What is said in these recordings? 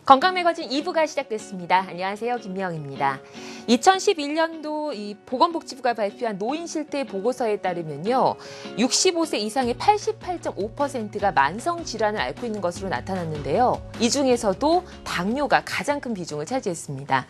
건강매거진 2부가 시작됐습니다. 안녕하세요. 김미영입니다. 2011년도 이 보건복지부가 발표한 노인 실태 보고서에 따르면요. 65세 이상의 88.5%가 만성 질환을 앓고 있는 것으로 나타났는데요. 이 중에서도 당뇨가 가장 큰 비중을 차지했습니다.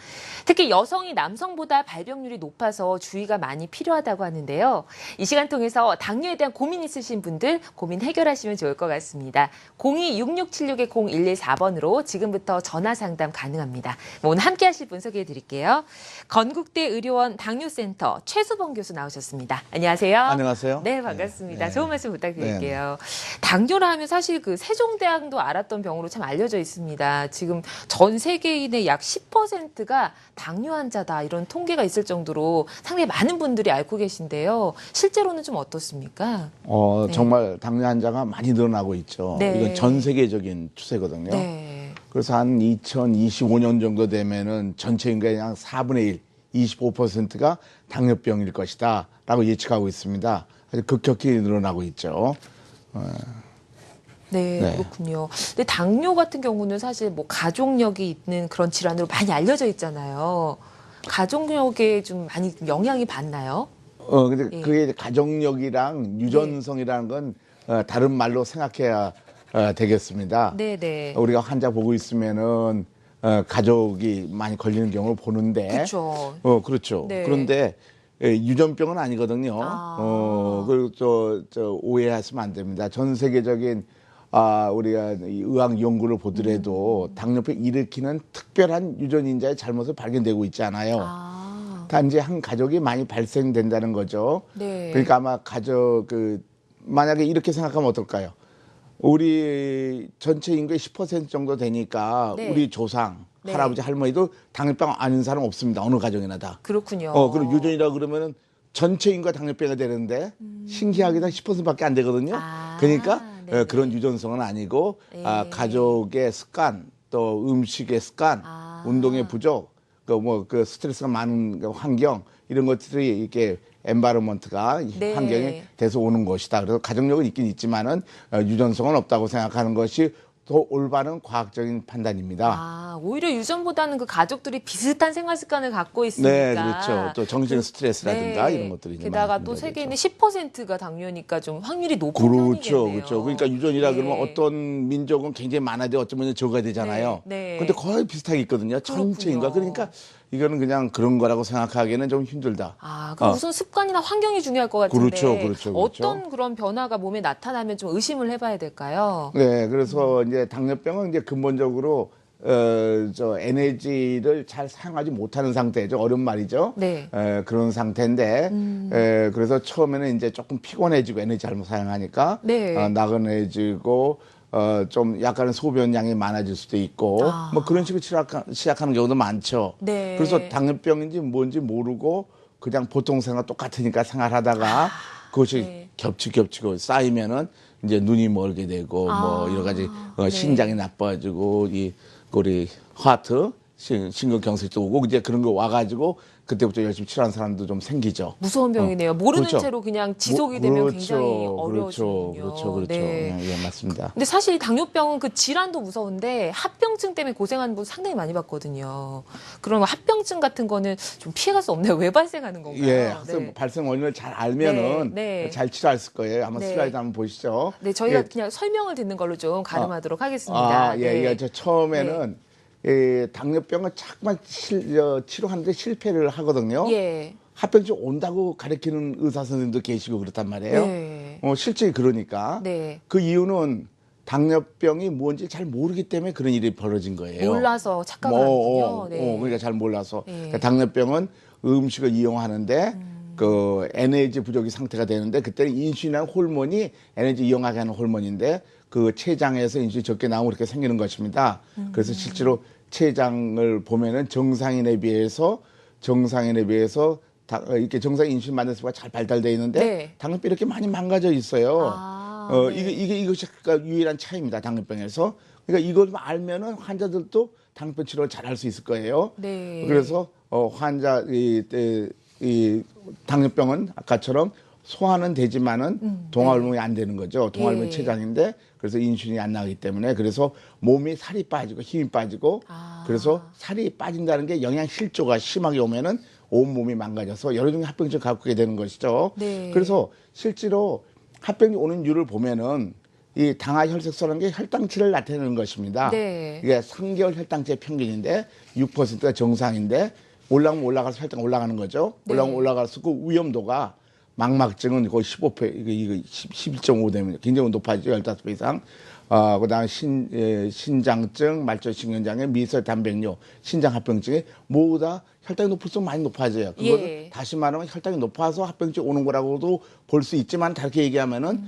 특히 여성이 남성보다 발병률이 높아서 주의가 많이 필요하다고 하는데요. 이 시간 통해서 당뇨에 대한 고민 있으신 분들 고민 해결하시면 좋을 것 같습니다. 02-6666-0114번으로 지금부터 전화 상담 가능합니다. 오늘 함께 하실 분 소개해 드릴게요. 건국대 의료원 당뇨센터 최수봉 교수 나오셨습니다. 안녕하세요. 안녕하세요. 네, 반갑습니다. 네. 좋은 말씀 부탁드릴게요. 당뇨라 하면 사실 그 세종대왕도 알았던 병으로 참 알려져 있습니다. 지금 전 세계인의 약 10%가 당뇨 환자다 이런 통계가 있을 정도로 상당히 많은 분들이 앓고 계신데요. 실제로는 좀 어떻습니까? 네. 정말 당뇨 환자가 많이 늘어나고 있죠. 네. 이건 전 세계적인 추세거든요. 네. 그래서 한 2025년 정도 되면은 전체 인구의 약 4분의 1, 25%가 당뇨병일 것이다 라고 예측하고 있습니다. 아주 급격히 늘어나고 있죠. 네, 네. 그렇군요. 근데 당뇨 같은 경우는 사실 뭐 가족력이 있는 그런 질환으로 많이 알려져 있잖아요. 가족력에 좀 많이 영향이 받나요? 근데 예. 그게 가족력이랑 유전성이라는 건 다른 말로 생각해야 되겠습니다. 네네. 우리가 환자 보고 있으면은 가족이 많이 걸리는 경우를 보는데, 그렇죠. 그렇죠. 네. 그런데 유전병은 아니거든요. 아. 그리고 저 오해하시면 안 됩니다. 전 세계적인 우리가 이 의학 연구를 보더라도 당뇨병 일으키는 특별한 유전인자의 잘못을 발견되고 있지 않아요. 아. 단지 한 가족이 많이 발생된다는 거죠. 네. 그러니까 아마 만약에 이렇게 생각하면 어떨까요? 우리 전체 인구의 10% 정도 되니까 네. 우리 조상, 네. 할아버지, 할머니도 당뇨병 아는 사람 없습니다. 어느 가정이나 다. 그렇군요. 그럼 유전이라 그러면은 전체 인구가 당뇨병이 되는데 신기하게도 10%밖에 안 되거든요. 아, 그러니까 네네. 그런 유전성은 아니고 네. 가족의 습관, 또 음식의 습관, 아. 운동의 부족, 그 스트레스가 많은 환경 이런 것들이 이렇게 엔바이러먼트가 네. 환경이 돼서 오는 것이다. 그래서 가족력은 있긴 있지만은 유전성은 없다고 생각하는 것이 더 올바른 과학적인 판단입니다. 아, 오히려 유전보다는 그 가족들이 비슷한 생활 습관을 갖고 있으니까. 네, 그렇죠. 또 정신 스트레스라든가 네. 이런 것들이 이제 게다가 많이 또 문제가 세계인의 되죠. 10%가 당뇨니까 좀 확률이 높은 그렇죠, 편이겠네요. 그렇죠. 그러니까 유전이라 네. 그러면 어떤 민족은 굉장히 많아도 어쩌면 적어야 되잖아요. 네, 네. 근데 거의 비슷하게 있거든요. 전체인가. 그렇군요. 그러니까 이거는 그냥 그런 거라고 생각하기에는 좀 힘들다. 아, 그럼 우선 습관이나 환경이 중요할 것 같은데 그렇죠. 어떤 그런 변화가 몸에 나타나면 좀 의심을 해봐야 될까요? 네, 그래서 이제 당뇨병은 이제 근본적으로 저 에너지를 잘 사용하지 못하는 상태죠. 어려운 말이죠. 네. 그런 상태인데, 그래서 처음에는 이제 조금 피곤해지고 에너지 잘못 사용하니까 네. 나른해지고 좀 약간의 소변량이 많아질 수도 있고 아. 뭐 그런 식으로 시작하는 경우도 많죠. 네. 그래서 당뇨병인지 뭔지 모르고 그냥 보통 생활 똑같으니까 생활하다가 그것이 네. 겹치고 쌓이면은 이제 눈이 멀게 되고 뭐 여러 가지 네. 신장이 나빠지고 우리 하트 심근경색도 오고 이제 그런 거 와가지고 그때부터 열심히 치료하는 사람도 좀 생기죠. 무서운 병이네요. 모르는 그렇죠. 채로 그냥 지속이 되면 그렇죠. 굉장히 어려워지군요. 그렇죠. 네. 예, 맞습니다. 근데 사실 당뇨병은 그 질환도 무서운데 합병증 때문에 고생하는 분 상당히 많이 봤거든요. 그런 합병증 같은 거는 좀 피해갈 수 없나요? 왜 발생하는 건가요? 예, 학생 발생 원인을 잘 알면은 네. 잘 치료했을 거예요. 아마 네. 슬라이드 한번 보시죠. 네, 저희가 예. 그냥 설명을 듣는 걸로 좀 가름하도록 하겠습니다. 예, 네. 저 처음에는 당뇨병을 자꾸만 치료하는데 실패를 하거든요. 예. 합병증 온다고 가르치는 의사 선생님도 계시고 그렇단 말이에요. 네. 실제 그러니까. 네. 그 이유는 당뇨병이 뭔지 잘 모르기 때문에 그런 일이 벌어진 거예요. 몰라서 착각을 하는군요. 네. 그러니까 잘 몰라서. 네. 그러니까 당뇨병은 음식을 이용하는데 그 에너지 부족이 상태가 되는데 그때는 인슐린이라는 호르몬이 에너지 이용하게 하는 호르몬인데 그 췌장에서 인슐린이 적게 나오면 그렇게 생기는 것입니다. 그래서 실제로 췌장을 보면은 정상인에 비해서 이렇게 정상 인슐린 만드는 수가 잘 발달되어 있는데 네. 당뇨병이 이렇게 많이 망가져 있어요. 아, 네. 이것이 유일한 차이입니다. 당뇨병에서. 그러니까 이걸 알면은 환자들도 당뇨병 치료를 잘 할 수 있을 거예요. 네. 그래서 환자 이 당뇨병은 아까처럼 소화는 되지만은 동화호르몬이 네. 안 되는 거죠. 동화호르몬이 예. 체장인데 그래서 인슐린이 안 나가기 때문에 그래서 몸이 살이 빠지고 힘이 빠지고 아. 그래서 살이 빠진다는 게 영양실조가 심하게 오면은 온 몸이 망가져서 여러 종의 합병증을 갖게 되는 것이죠. 네. 그래서 실제로 합병증 오는 이유를 보면은 이 당화혈색소라는 게 혈당치를 나타내는 것입니다. 네. 이게 3개월 혈당치의 평균인데 6%가 정상인데 올라가면 올라가서 혈당 올라가는 거죠. 네. 올라가면 올라가서 그 위험도가 망막증은 거의 15배, 이거 11.5 되면 굉장히 높아지죠. 15배 이상. 그다음에 신장증, 말초신경장애, 미세 단백뇨, 신장합병증이 모두 다 혈당이 높을수록 많이 높아져요. 그거를 예. 다시 말하면 혈당이 높아서 합병증이 오는 거라고도 볼 수 있지만 다르게 얘기하면은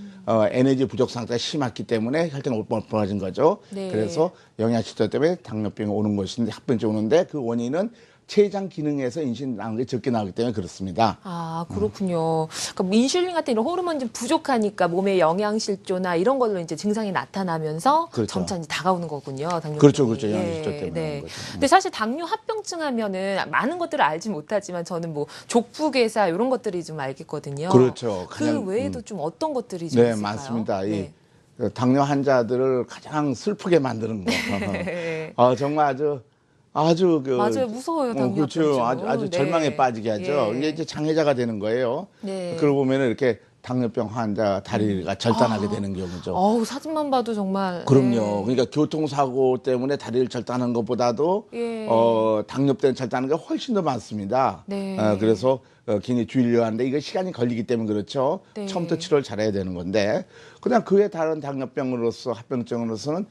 에너지 부족 상태가 심했기 때문에 혈당이 높아진 거죠. 네. 그래서 영양실조 때문에 당뇨병이 오는 것인데 합병증이 오는데 그 원인은 췌장 기능에서 인슐린 나오는 게 적게 나오기 때문에 그렇습니다. 아, 그렇군요. 그러니까 인슐린 같은 이런 호르몬이 좀 부족하니까 몸의 영양실조나 이런 걸로 이제 증상이 나타나면서 그렇죠. 점차 이제 다가오는 거군요. 당뇨병이. 그렇죠, 그렇죠. 영양실조 때문에 오는 거죠. 근데 사실 당뇨 합병증 하면은 많은 것들을 알지 못하지만 저는 뭐 족부괴사 이런 것들이 좀 알겠거든요. 그렇죠. 그 그냥, 외에도 좀 어떤 것들이 좀 네, 있을까요? 맞습니다. 네. 이 당뇨 환자들을 가장 슬프게 만드는 거. 정말 아주 맞아요. 무서워요, 당뇨 그렇죠. 합병증은. 아주 네. 절망에 빠지게 하죠. 예. 이게 이제 장애자가 되는 거예요. 네. 그러고 보면은 이렇게 당뇨병 환자 다리가 절단하게 되는 경우죠. 어우, 사진만 봐도 정말. 그럼요. 네. 그러니까 교통사고 때문에 다리를 절단하는 것보다도 예. 당뇨 때문에 절단하는 게 훨씬 더 많습니다. 네. 그래서 굉장히 주의를 하는데 이거 시간이 걸리기 때문에 그렇죠. 네. 처음부터 치료를 잘해야 되는 건데 그다음 그 외 다른 당뇨병으로서 합병증으로서는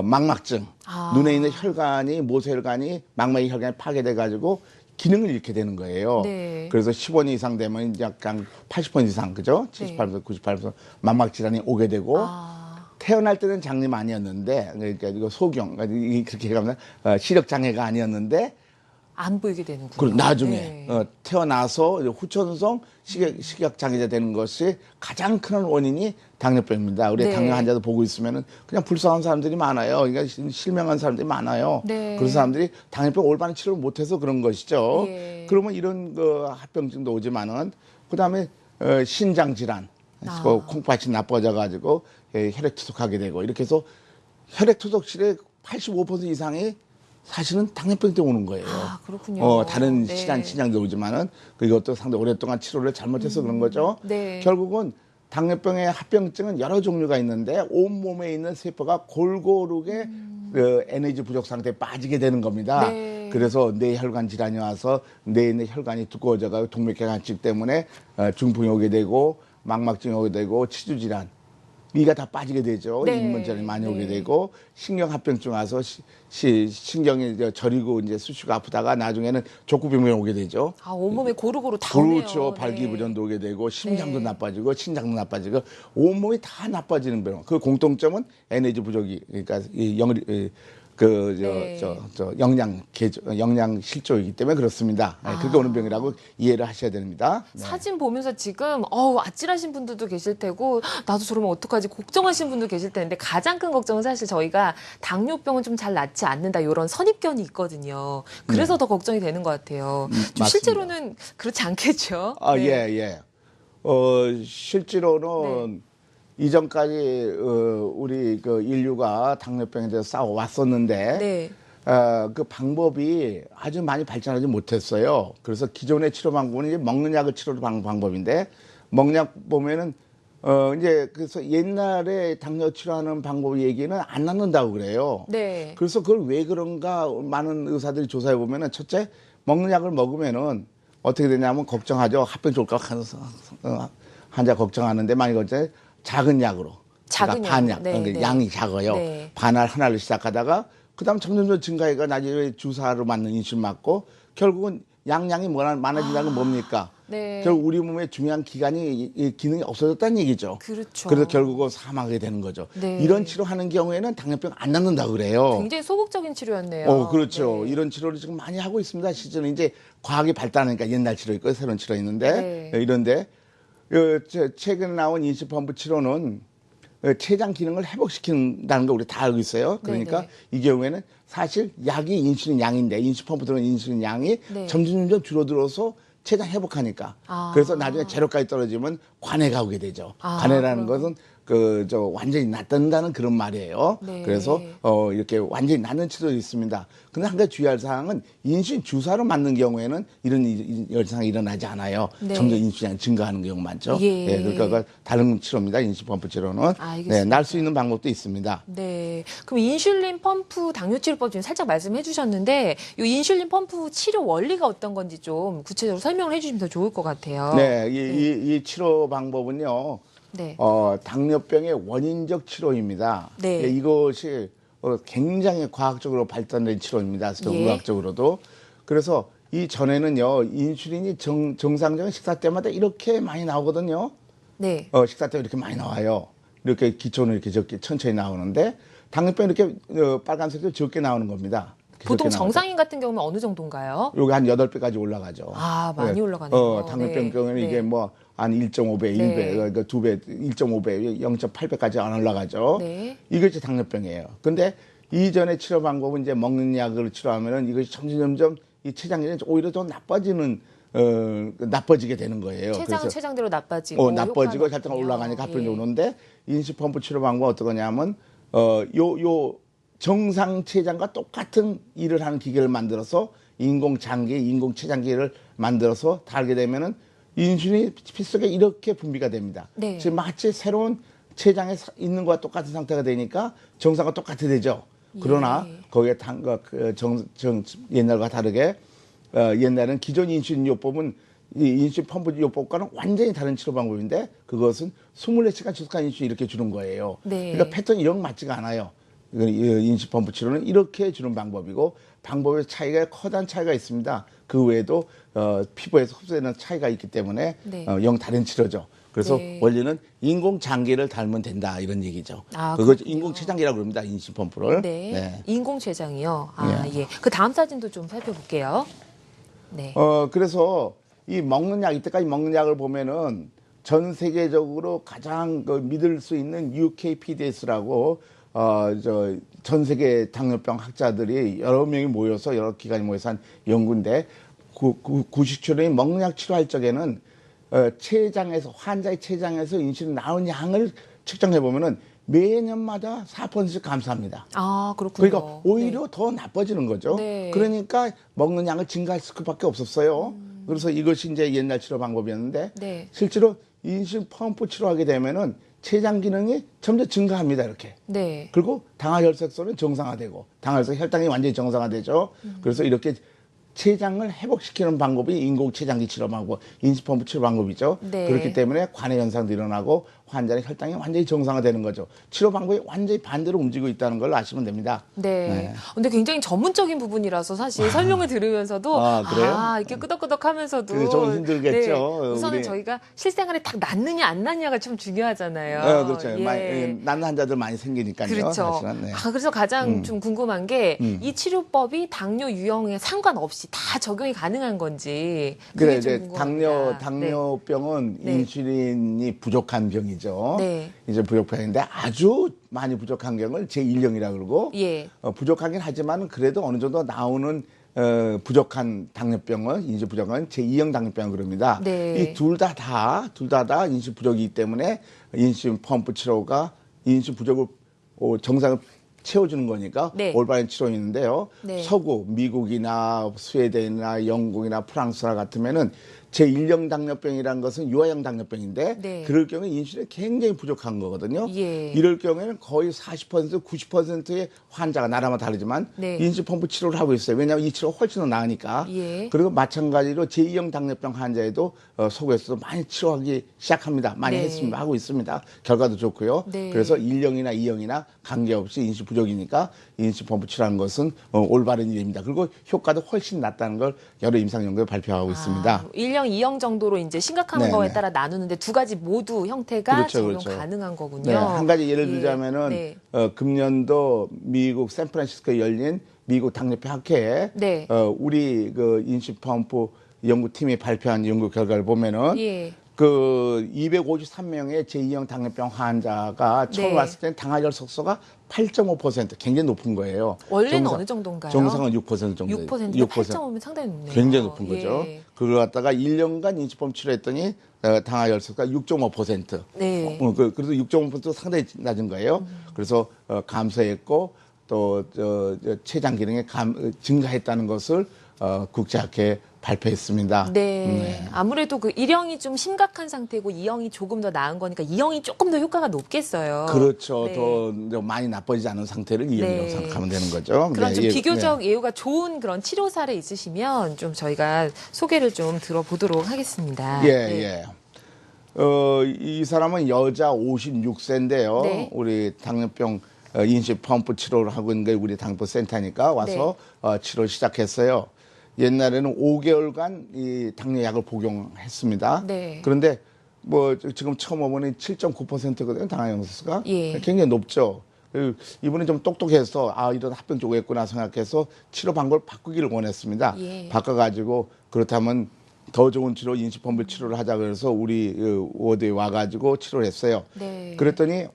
망막증, 아. 눈에 있는 혈관이 모세혈관이 망막의 혈관이 파괴돼 가지고 기능을 잃게 되는 거예요. 네. 그래서 10원 이상 되면 약간 80번 이상 그죠? 78%, 98% 망막 질환이 오게 되고 아. 태어날 때는 장님 아니었는데 그러니까 이거 소경 그렇게 가면 시력 장애가 아니었는데 안 보이게 되는군요. 그리고 나중에 네. 태어나서 후천성 식욕 장애자 되는 것이 가장 큰 원인이 당뇨병입니다. 우리 네. 당뇨 환자도 보고 있으면은 그냥 불쌍한 사람들이 많아요. 그러니까 실명한 사람들이 많아요. 네. 그런 사람들이 당뇨병 올바른 치료를 못해서 그런 것이죠. 예. 그러면 이런 합병증도 오지만은 그다음에 신장 질환, 콩팥이 나빠져 가지고 혈액 투석하게 되고 이렇게 해서 혈액 투석실의 85% 이상이 사실은 당뇨병 때문에 오는 거예요. 아, 그렇군요. 다른 네. 신장도 오지만은 그것도 상당히 오랫동안 치료를 잘못해서 그런 거죠. 네. 결국은 당뇨병의 합병증은 여러 종류가 있는데 온 몸에 있는 세포가 골고루게 에너지 부족 상태에 빠지게 되는 겁니다. 네. 그래서 뇌혈관 질환이 와서 뇌에 있는 혈관이 두꺼워져가지고 동맥경화증 때문에 중풍이 오게 되고 망막증이 오게 되고 치주 질환 이가 다 빠지게 되죠. 네. 인문절이 많이 오게 네. 되고 신경합병증 와서 신경이 저리고 이제 수시가 아프다가 나중에는 족구병이 오게 되죠. 아, 온몸에 고루고루 다 오네요. 그렇죠. 네. 발기부전도 오게 되고 심장도 네. 나빠지고 신장도 나빠지고 온몸이 다 나빠지는 병. 그 공통점은 에너지 부족이 그러니까 네. 영양 실조이기 때문에 그렇습니다. 그게 오는 병이라고 이해를 하셔야 됩니다. 네. 사진 보면서 지금 아찔하신 분들도 계실 테고 나도 저러면 어떡하지 걱정하신 분도 계실 텐데 가장 큰 걱정은 사실 저희가 당뇨병은 좀 잘 낫지 않는다 이런 선입견이 있거든요. 그래서 더 걱정이 되는 것 같아요. 좀 맞습니다. 실제로는 그렇지 않겠죠? 네. 예. 실제로는 이전까지 우리 인류가 당뇨병에 대해서 싸워 왔었는데 네. 그 방법이 아주 많이 발전하지 못했어요. 그래서 기존의 치료 방법은 이제 먹는 약을 치료로 방법인데 먹는 약 보면은 이제 그래서 옛날에 당뇨 치료하는 방법 얘기는 안 낳는다고 그래요. 네. 그래서 그걸 왜 그런가 많은 의사들이 조사해 보면은 첫째 먹는 약을 먹으면은 어떻게 되냐면 걱정하죠. 합병 좋을까 하면서 환자 걱정하는데 만약 어째 작은 약으로 작은 그러니까 반약 약으로. 네, 그러니까 네. 양이 작아요. 네. 반알 하나를 시작하다가 그다음 점점 증가해가 나중에 주사로 맞는 인슐린 맞고 결국은 양이 많아진다는 건 뭡니까? 네. 결국 우리 몸의 중요한 이 기능이 없어졌다는 얘기죠. 그렇죠. 그래서 결국은 사망하게 되는 거죠. 네. 이런 치료하는 경우에는 당뇨병 안 낫는다고 그래요. 굉장히 소극적인 치료였네요. 그렇죠. 네. 이런 치료를 지금 많이 하고 있습니다. 실제로 이제 과학이 발달하니까 옛날 치료 있고 새로운 치료 있는데 이런데 최근에 나온 인수펌프 치료는 췌장 기능을 회복시킨다는 거 우리 다 알고 있어요. 그러니까 네네. 이 경우에는 사실 약이 인슐린 양인데 인수펌프 들어간 인슐린 양이 네. 점점 줄어들어서 췌장 회복하니까. 아. 그래서 나중에 제로까지 떨어지면 관해가 오게 되죠. 아, 관해라는 것은 완전히 낫는다는 그런 말이에요. 네. 그래서 이렇게 완전히 낫는 치료도 있습니다. 근데 한 가지 주의할 사항은 인슐린 주사로 맞는 경우에는 이런 현상이 일어나지 않아요. 네. 점점 인슐린이 증가하는 경우 많죠. 예. 그러니까 그건 다른 치료입니다. 인슐린 펌프 치료는. 알겠습니다. 네, 날 수 있는 방법도 있습니다. 네. 그럼 인슐린 펌프 당뇨 치료법 지금 살짝 말씀해 주셨는데 이 인슐린 펌프 치료 원리가 어떤 건지 좀 구체적으로 설명을 해 주시면 더 좋을 것 같아요. 네, 이 치료 방법은요. 네. 당뇨병의 원인적 치료입니다. 네. 이것이 굉장히 과학적으로 발전된 치료입니다. 의학적으로도. 그래서 이 전에는요, 인슐린이 정상적인 식사 때마다 이렇게 많이 나오거든요. 네. 식사 때 이렇게 많이 나와요. 이렇게 기초는 이렇게 적게 천천히 나오는데 당뇨병 이렇게 빨간색도 적게 나오는 겁니다. 보통 정상인 같은 경우는 어느 정도인가요? 여기 한 8배까지 올라가죠. 아, 많이 올라가네요. 당뇨병 네. 경우에는 네. 이게 뭐 한 1.5배, 1배, 네. 그러니까 2배, 1.5배, 0.8배까지 안 올라가죠. 네. 이것이 당뇨병이에요. 근데 이전의 치료 방법은 이제 먹는 약을 치료하면은 이것이 점점 이 췌장이 오히려 더 나빠지게 되는 거예요. 췌장은 췌장대로 나빠지고 나빠지고 효과는 혈당 없군요. 올라가니까 하필 예. 오는데 인슐린 펌프 치료 방법은 어떤 거냐면 요 정상 췌장과 똑같은 일을 하는 기계를 만들어서 인공 장기, 인공 췌장기를 만들어서 달게 되면은 인슐린이 피 속에 이렇게 분비가 됩니다. 네. 지금 마치 새로운 췌장에 있는 것과 똑같은 상태가 되니까 정상과 똑같이 되죠. 그러나 거기에 옛날과 다르게 옛날에는 기존 인슐린 요법은 이 인슐린 펌프 요법과는 완전히 다른 치료 방법인데 그것은 24시간 지속한 인슐린 이렇게 주는 거예요. 네. 그러니까 패턴이 영 맞지가 않아요. 인슐린 펌프 치료는 이렇게 주는 방법이고 방법의 차이가 커다란 차이가 있습니다. 그 외에도 피부에서 흡수되는 차이가 있기 때문에 네. 영 다른 치료죠. 그래서 네. 원리는 인공 장기를 달면 된다 이런 얘기죠. 아, 그거 그렇군요. 인공 췌장기라고 그럽니다. 인슐린 펌프를. 네. 인공 췌장이요. 아, 예. 그 다음 사진도 좀 살펴볼게요. 네. 그래서 이 먹는 약, 이때까지 먹는 약을 보면은 전 세계적으로 가장 믿을 수 있는 UKPDS라고 전 세계 당뇨병 학자들이 여러 명이 모여서 여러 기관이 모여서 한 연구인데 구식치료이 먹는 약 치료할 적에는 환자의 췌장에서 인슐린 나오는 양을 측정해 보면은 매년마다 4%씩 감소합니다. 아, 그렇군요. 그러니까 오히려 더 나빠지는 거죠. 네. 그러니까 먹는 양을 증가할 수밖에 없었어요. 그래서 이것이 이제 옛날 치료 방법이었는데 네. 실제로 인슐린 펌프 치료하게 되면은 췌장 기능이 점점 증가합니다. 이렇게. 네. 그리고 당화혈색소는 정상화되고 당화혈색 혈당이 완전히 정상화되죠. 그래서 이렇게 췌장을 회복시키는 방법이 인공 췌장기 치료 방법, 인슐린 펌프 치료 방법이죠. 네. 그렇기 때문에 관해 현상도 일어나고 환자의 혈당이 완전히 정상화되는 거죠. 치료 방법이 완전히 반대로 움직이고 있다는 걸 아시면 됩니다. 네. 근데 굉장히 전문적인 부분이라서 사실 설명을 들으면서도 그래요? 이렇게 끄덕끄덕하면서도 그게 좀 힘들겠죠. 네. 우선은 우리- 저희가 실생활에 딱 낫느냐 안 낫느냐가 좀 중요하잖아요. 그렇죠. 예. 낫는 환자들 많이 생기니까요. 그렇죠. 사실은. 네. 그래서 가장 좀 궁금한 게 이 치료법이 당뇨 유형에 상관없이 다 적용이 가능한 건지 그게 그래, 좀 이제 궁금합니다. 당뇨병은 네. 인슐린이 부족한 병이죠. 네. 이제 부족병인데 아주 많이 부족한 경우를 제1형이라 그러고 예. 부족하긴 하지만 그래도 어느 정도 나오는 부족한 당뇨병은 인슐린 부족은 제2형 당뇨병 그럽니다. 네. 이 둘 다 인슐린 부족이기 때문에 인슐린 펌프 치료가 인슐린 부족을 정상을 채워주는 거니까 네. 올바른 치료인데요. 네. 서구 미국이나 스웨덴이나 영국이나 프랑스나 같으면은 제1형 당뇨병이라는 것은 유아형 당뇨병인데 네. 그럴 경우에 인슐린이 굉장히 부족한 거거든요. 예. 이럴 경우에는 거의 40%, 90%의 환자가 나라마다 다르지만 네. 인슐린 펌프 치료를 하고 있어요. 왜냐하면 이 치료가 훨씬 더 나으니까. 예. 그리고 마찬가지로 제2형 당뇨병 환자에도 서구에서도 많이 치료하기 시작합니다. 많이 네. 했습니다. 하고 있습니다. 결과도 좋고요. 네. 그래서 1형이나 2형이나 관계없이 인슐린 부족이니까 인슐린 펌프 치료하는 것은 올바른 일입니다. 그리고 효과도 훨씬 낫다는 걸 여러 임상 연구에 발표하고 있습니다. 1형, 2형 정도로 이제 심각한 네네. 거에 따라 나누는데 두 가지 모두 형태가 그렇죠, 적용 그렇죠. 가능한 거군요. 네, 한 가지 예를 예. 들자면은 네. 금년도 미국 샌프란시스코에 열린 미국 당뇨병 학회에 네. 우리 인슐린 펌프 연구팀이 발표한 연구 결과를 보면은 예. 그 253명의 제2형 당뇨병 환자가 처음 네. 왔을 때 당화혈색소가 8.5% 굉장히 높은 거예요. 원래는 어느 정도인가요? 정상은 6% 정도. 6%인데 8.5면 상당히 높네요. 굉장히 높은 거죠. 예. 그걸 갖다가 1년간 인수보험 치료했더니 당화혈색소가 6.5%. 네. 그래서 6.5% 상당히 낮은 거예요. 그래서 감소했고 또 췌장 기능이 증가했다는 것을 국제학회에 발표했습니다. 네. 아무래도 그 1형이 좀 심각한 상태고 2형이 조금 더 나은 거니까 2형이 조금 더 효과가 높겠어요. 그렇죠. 네. 더 많이 나빠지지 않은 상태를 2형이라고 네. 생각하면 되는 거죠. 그런 좀 예, 비교적 예후가 좋은 그런 치료 사례 있으시면 좀 저희가 소개를 좀 들어보도록 하겠습니다. 예, 네. 예. 이 사람은 여자 56세인데요. 네. 우리 당뇨병 인식 펌프 치료를 하고 있는 게 우리 당뇨 센터니까 와서 치료 시작했어요. 옛날에는 5개월간 이 당뇨약을 복용했습니다. 네. 그런데 뭐 지금 처음 오보니 7.9%거든요. 당화혈색소가 예. 굉장히 높죠. 이분은 좀 똑똑해서 이런 합병증 오겠구나 생각해서 치료 방법을 바꾸기를 원했습니다. 예. 바꿔가지고 그렇다면 더 좋은 치료 인식펌프 치료를 하자 그래서 우리 워드에 와가지고 치료를 했어요. 네. 그랬더니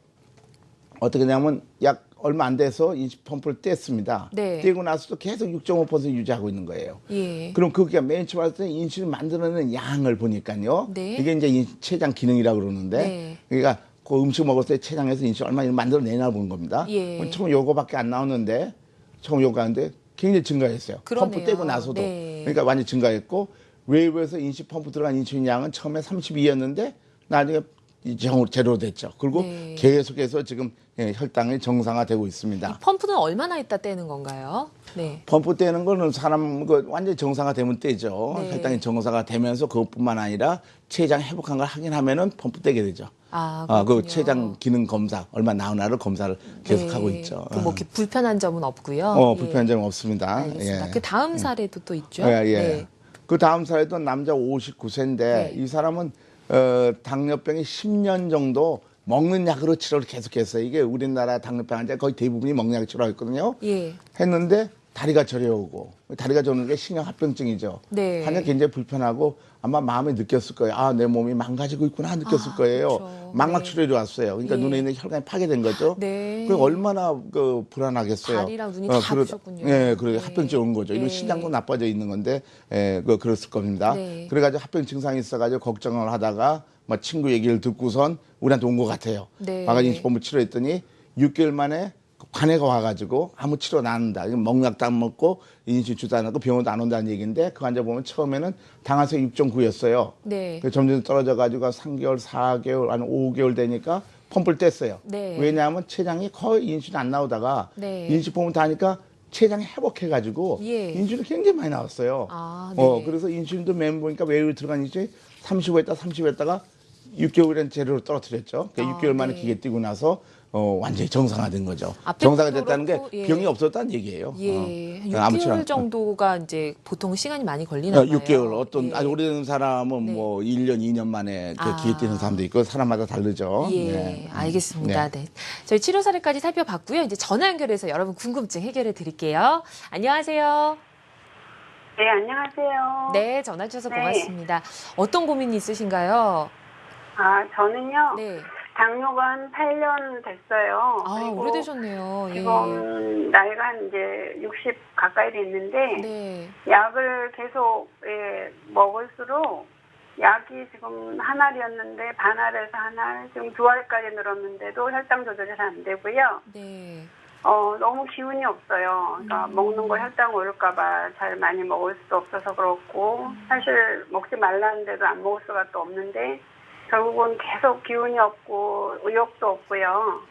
어떻게 되냐면 약 얼마 안 돼서 인식펌프를 뗐습니다. 네. 떼고 나서도 계속 6.5% 유지하고 있는 거예요. 예. 그럼 그게 맨 처음 할 때 인슐린 만들어내는 양을 보니까요. 네. 이게 이제 췌장 기능이라고 그러는데 네. 그러니까 그 음식 먹었을 때 췌장에서 인슐린 얼마 만들어내나 보는 겁니다. 예. 처음 요거밖에 안 나오는데 처음 요거 하는데 굉장히 증가했어요. 그러네요. 펌프 떼고 나서도. 네. 그러니까 완전히 증가했고 웨이브에서 인식 펌프 들어간 인슐린 양은 처음에 32였는데 나중에 제로 됐죠. 그리고 네. 계속해서 지금 혈당이 정상화되고 있습니다. 펌프는 얼마나 있다 떼는 건가요? 네. 펌프 떼는 거는 사람 완전히 정상화되면 떼죠. 네. 혈당이 정상화되면서 그것뿐만 아니라 췌장 회복한 걸 확인하면은 펌프 떼게 되죠. 그 그렇군요. 췌장 기능 검사 얼마 나오나를 검사를 계속 하고 네. 있죠. 뭐 이렇게 불편한 점은 없고요. 불편한 점은 없습니다. 알겠습니다. 그 다음 사례도 또 있죠. 예, 예. 네. 그 다음 사례도 남자 59세인데 네. 이 사람은 당뇨병이 10년 정도 먹는 약으로 치료를 계속했어요. 이게 우리나라 당뇨병 환자 거의 대부분이 먹는 약을 치료했거든요. 예. 했는데 다리가 저려오고 다리가 저는 게 신경합병증이죠. 네. 하냐 굉장히 불편하고 아마 마음에 느꼈을 거예요. 내 몸이 망가지고 있구나 느꼈을 거예요. 그렇죠. 망막 네. 출혈이 왔어요. 그러니까 예. 눈에 있는 혈관이 파괴된 거죠. 네. 그 얼마나 불안하겠어요. 다리랑 눈이 다 부셨군요. 예, 그리고 네. 합병증 온 거죠. 이건 예. 신장도 나빠져 있는 건데, 그랬을 겁니다. 네. 그래가지고 합병 증상이 있어가지고 걱정을 하다가 뭐 친구 얘기를 듣고선 우리한테 온 것 같아요. 네. 와가 인식본부 치료했더니 6개월 만에 관해가 와가지고 아무 치료 안 한다. 먹약도 안 먹고 인슐린 주도 안 하고 병원도 안 온다는 얘기인데 그 환자 보면 처음에는 당화색 6.9였어요. 네. 점점 떨어져가지고 3개월, 4개월, 한 5개월 되니까 펌프를 뗐어요. 네. 왜냐하면 췌장이 거의 인슐린 안 나오다가 네. 인슐린 다 하니까 췌장이 회복해가지고 예. 인슐린 굉장히 많이 나왔어요. 네. 그래서 인슐린도 맨 보니까 외우에 들어간 인슐린 35했다 30했다가 6개월엔 제로로 떨어뜨렸죠. 그러니까 6개월 만에 네. 기계 뛰고 나서 완전히 정상화된 거죠. 앞에 정상화됐다는 게 그렇고, 예. 병이 없었다는 얘기예요. 예. 아무 치료 6개월 정도가 이제 보통 시간이 많이 걸리나 봐요. 6개월 어떤 예. 아주 오래된 사람은 네. 뭐 1년, 2년 만에 기회 뛰는 사람도 있고 사람마다 다르죠. 예, 네. 알겠습니다. 네. 저희 치료 사례까지 살펴봤고요. 이제 전화 연결해서 여러분 궁금증 해결해 드릴게요. 안녕하세요. 네, 안녕하세요. 네, 전화 주셔서 네. 고맙습니다. 어떤 고민이 있으신가요? 저는요, 네. 당뇨가 한 8년 됐어요. 그리고 오래되셨네요. 예. 지금 나이가 한 이제 60 가까이 됐는데, 네. 약을 계속 먹을수록 약이 지금 한 알이었는데 반알에서 한 알, 지금 두 알까지 늘었는데도 혈당 조절이 잘 안 되고요. 네. 너무 기운이 없어요. 그러니까 먹는 거 혈당 오를까봐 잘 많이 먹을 수도 없어서 그렇고, 사실 먹지 말라는데도 안 먹을 수가 또 없는데, 결국은 계속 기운이 없고, 의욕도 없고요.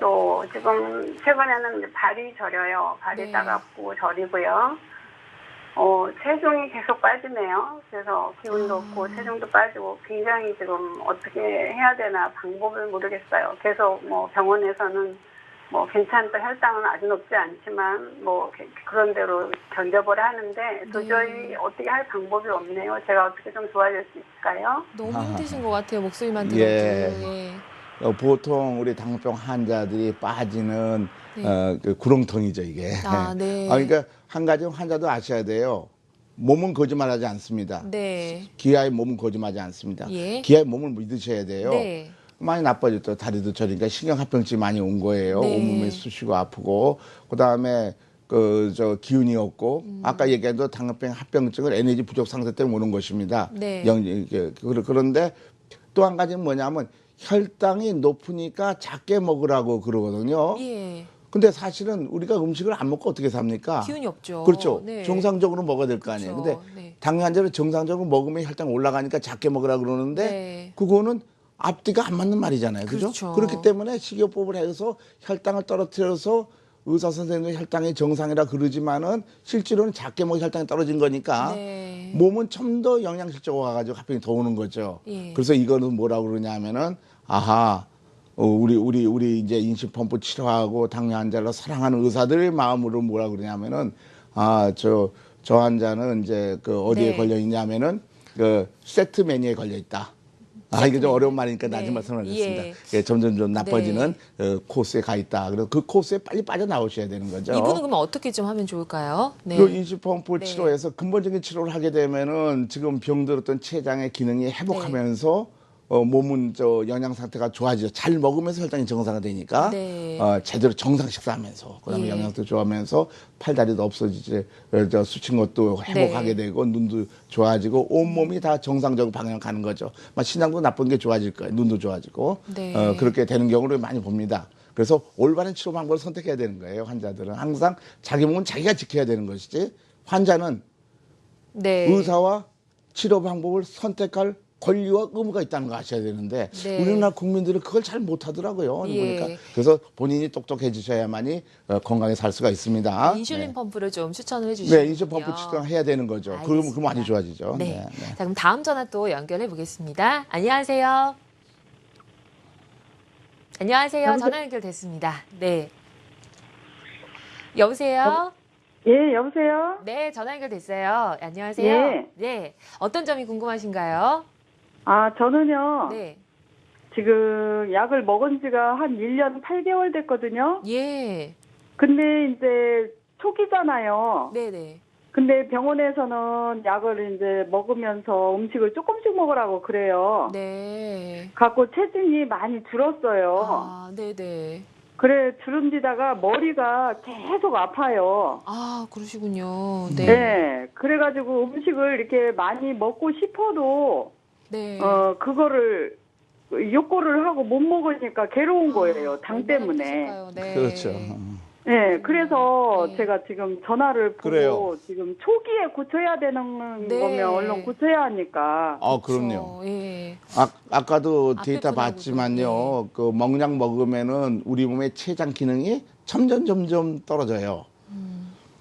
또, 지금, 최근에는 이제 발이 저려요. 발이 네. 따갑고 저리고요. 체중이 계속 빠지네요. 그래서 기운도 없고, 체중도 빠지고, 굉장히 지금 어떻게 해야 되나 방법을 모르겠어요. 계속 뭐 병원에서는 뭐 괜찮다, 혈당은 아주 높지 않지만 뭐 그런 대로 견뎌보라 하는데 도저히 어떻게 할 방법이 없네요. 제가 어떻게 좀 도와줄 수 있을까요? 너무 힘드신 것 같아요. 목소리만 들어도. 예. 예. 보통 우리 당뇨병 환자들이 빠지는 네. 그 구렁텅이죠 이게. 네. 그러니까 한 가지 환자도 아셔야 돼요. 몸은 거짓말하지 않습니다. 네. 기아의 몸은 거짓말하지 않습니다. 예. 기아의 몸을 믿으셔야 돼요. 네. 많이 나빠졌죠. 다리도 저리니까 신경합병증이 많이 온 거예요. 네. 온몸이 쑤시고 아프고 그다음에 기운이 없고 아까 얘기한 대로 당뇨병 합병증은 에너지 부족 상태 때문에 오는 것입니다. 네. 그런데 또 한 가지는 뭐냐면 혈당이 높으니까 작게 먹으라고 그러거든요. 예. 근데 사실은 우리가 음식을 안 먹고 어떻게 삽니까? 기운이 없죠. 그렇죠. 네. 정상적으로 먹어야 될 거 아니에요. 그렇죠. 근데 네. 당뇨 환자는 정상적으로 먹으면 혈당 올라가니까 작게 먹으라 그러는데 네. 그거는 앞뒤가 안 맞는 말이잖아요. 그죠? 그렇죠. 그렇기 때문에 식이요법을 해서 혈당을 떨어뜨려서 의사 선생님은 혈당이 정상이라 그러지만은 실제로는 작게 먹어 혈당이 떨어진 거니까 네. 몸은 좀 더 영양실조가 와가지고 합병이 더 오는 거죠. 예. 그래서 이거는 뭐라고 그러냐면은 아하 우리 이제 인식펌프 치료하고 당뇨 환자를 사랑하는 의사들의 마음으로 뭐라 그러냐면은 저 환자는 이제 어디에 네. 걸려 있냐면은 세트 메뉴에 걸려 있다. 이게 좀 어려운 말이니까 나중에 네. 말씀하겠습니다. 예. 예, 점점 좀 나빠지는 코스에 가 있다. 그래서 그 코스에 빨리 빠져나오셔야 되는 거죠. 이분은 그러면 어떻게 좀 하면 좋을까요? 네. 그 인식펌프 네. 치료에서 근본적인 치료를 하게 되면은 지금 병들었던 췌장의 기능이 회복하면서 몸은 영양 상태가 좋아지죠. 잘 먹으면서 혈당이 정상화되니까 네. 제대로 정상 식사하면서 그다음에 예. 영양도 좋아하면서 팔다리도 없어지지 수친 것도 회복하게 네. 되고 눈도 좋아지고 온 몸이 다 정상적으로 방향 가는 거죠. 신장도 나쁜 게 좋아질 거예요. 눈도 좋아지고 네. 그렇게 되는 경우를 많이 봅니다. 그래서 올바른 치료 방법을 선택해야 되는 거예요. 환자들은 항상 자기 몸은 자기가 지켜야 되는 것이지 환자는 네. 의사와 치료 방법을 선택할 권리와 의무가 있다는 거 아셔야 되는데 네. 우리나라 국민들은 그걸 잘 못하더라고요. 예. 보니까 그래서 본인이 똑똑해지셔야만이 건강에 살 수가 있습니다. 인슐린 펌프를 좀 추천을 해주시죠. 네, 인슐린 펌프 추천해야 되는 거죠. 그러면 많이 좋아지죠. 네. 네, 네. 자, 그럼 다음 전화 또 연결해 보겠습니다. 안녕하세요. 안녕하세요. 전화 연결됐습니다. 네. 여보세요? 예, 여보세요? 네, 전화 연결됐어요. 안녕하세요. 예. 네. 어떤 점이 궁금하신가요? 저는요, 네. 지금 약을 먹은 지가 한 1년 8개월 됐거든요. 예. 근데 이제 초기잖아요. 네네. 근데 병원에서는 약을 이제 먹으면서 음식을 조금씩 먹으라고 그래요. 네. 갖고 체중이 많이 줄었어요. 네네. 그래, 주름지다가 머리가 계속 아파요. 그러시군요. 네. 네. 그래가지고 음식을 이렇게 많이 먹고 싶어도, 네. 그거를, 욕구를 하고 못 먹으니까 괴로운 거예요. 당 얼마나 때문에. 힘드실까요? 네. 그렇죠. 네, 그래서 네. 제가 지금 전화를 보고 그래요. 지금 초기에 고쳐야 되는 네. 거면 얼른 고쳐야 하니까. 그럼요. 예. 아까도 앞에 데이터 분하고도, 봤지만요. 그 먹약 먹으면은 우리 몸의 췌장 기능이 점점 떨어져요.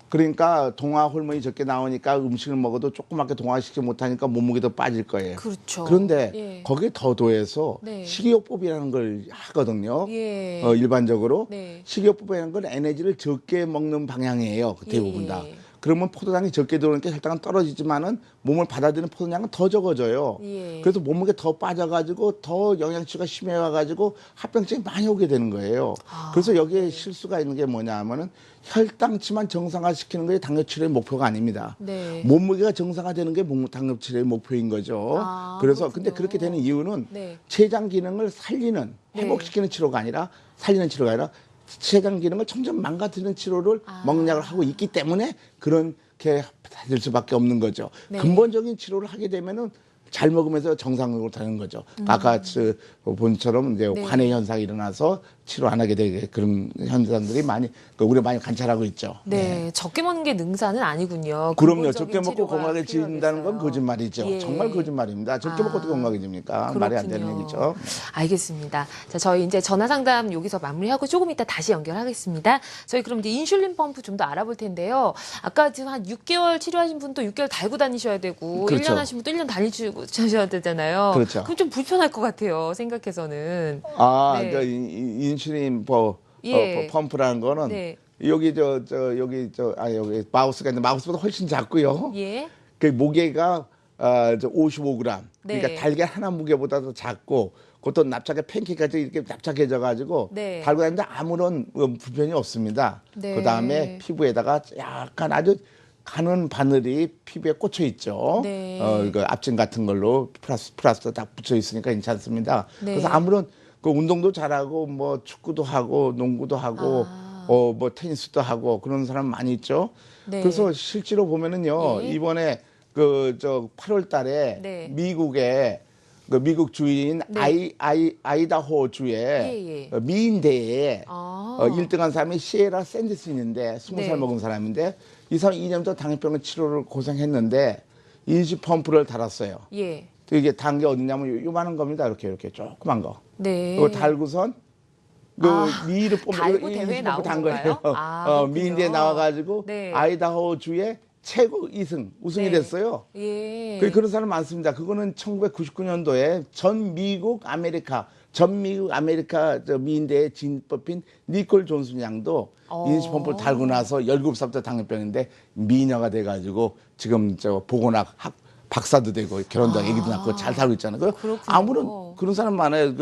그러니까 동화 호르몬이 적게 나오니까 음식을 먹어도 조그맣게 동화시키지 못하니까 몸무게 더 빠질 거예요. 그렇죠. 그런데 예. 거기에 더 더해서 네. 식이요법이라는 걸 하거든요. 예. 일반적으로 네. 식이요법이라는 건 에너지를 적게 먹는 방향이에요. 대부분 예. 다. 그러면 포도당이 적게 들어오니까 혈당은 떨어지지만은 몸을 받아들이는 포도량은 더 적어져요. 예. 그래서 몸무게 더 빠져가지고 더 영양치가 심해와가지고 합병증이 많이 오게 되는 거예요. 그래서 여기에 실수가 있는 게 뭐냐 하면은 혈당치만 정상화시키는 게 당뇨 치료의 목표가 아닙니다. 네. 몸무게가 정상화되는 게 당뇨 치료의 목표인 거죠. 그래서 근데 그렇군요. 그렇게 되는 이유는 네. 췌장 기능을 살리는 회복시키는 치료가 아니라 살리는 치료가 아니라 췌장 기능을 점점 망가뜨리는 치료를 먹약을 하고 있기 때문에 그렇게 될 수밖에 없는 거죠. 네. 근본적인 치료를 하게 되면은 잘 먹으면서 정상으로 되는 거죠. 아까 본처럼 이제 네. 관해 현상이 일어나서 치료 안 하게 되게 그런 현상들이 많이 우리가 많이 관찰하고 있죠. 네. 적게 먹는 게 능사는 아니군요. 그럼요. 근본적인 적게 먹고 치료가 건강해진다는 건 필요하겠어요. 거짓말이죠. 예. 정말 거짓말입니다. 적게 먹고 어떻게 건강해집니까? 말이 안 되는 그렇군요. 얘기죠. 알겠습니다. 자, 저희 이제 전화 상담 여기서 마무리하고 조금 이따 다시 연결하겠습니다. 저희 그럼 이제 인슐린 펌프 좀 더 알아볼 텐데요. 아까 지금 한 6개월 치료하신 분도 6개월 달고 다니셔야 되고, 그렇죠. 1년 하신 분도 1년 다니셔야 되잖아요. 그렇죠. 그럼 좀 불편할 것 같아요. 생각해서는. 네. 그러니까 인슐린 예. 펌프라는 거는 네. 여기 여기 마우스가 있는데 마우스보다 훨씬 작고요. 예. 그 무게가 55g. 네. 그러니까 달걀 하나 무게보다도 작고 그것도 납작해 팬케이크같이 이렇게 납작해져 가지고 네. 달고 다니는데 아무런 불편이 없습니다. 네. 그다음에 피부에다가 약간 아주 가는 바늘이 피부에 꽂혀 있죠. 네. 그 압진 같은 걸로 플라스터 딱 붙여 있으니까 괜찮습니다. 네. 그래서 아무런 그 운동도 잘하고 뭐 축구도 하고 농구도 하고 뭐 테니스도 하고 그런 사람 많이 있죠. 네. 그래서 실제로 보면은요. 예. 이번에 그 저 8월 달에 네. 미국의 그 미국 주인 네. 아이다호 주의 예, 예. 미인대회에 아. 1등한 사람이 시에라 샌디슨인데 20살 네. 먹은 사람인데 이 사람 2년부터 당뇨병 치료를 고생했는데 인시 펌프를 달았어요. 예. 이게 단 게 어디냐면 요만한 겁니다. 이렇게 조그만 거. 네. 그거 달고선 그 미인을 달고 대회에 인시 펌프 나온 단 건가요? 거예요. 아, 그렇군요. 미인대에 나와가지고 네. 아이다호 주의 최고 2승 우승이 네. 됐어요. 예. 그런 사람 많습니다. 그거는 1999년도에 전 미국 아메리카 저 미인대에 진법인 니콜 존슨 양도 인시 펌프를 달고 나서 17살부터 당뇨병인데 미녀가 돼가지고 지금 저 보건학 박사도 되고 결혼도 하고 애기도 낳고 잘 살고 있잖아요. 그렇군요. 아무런 그런 사람 많아요.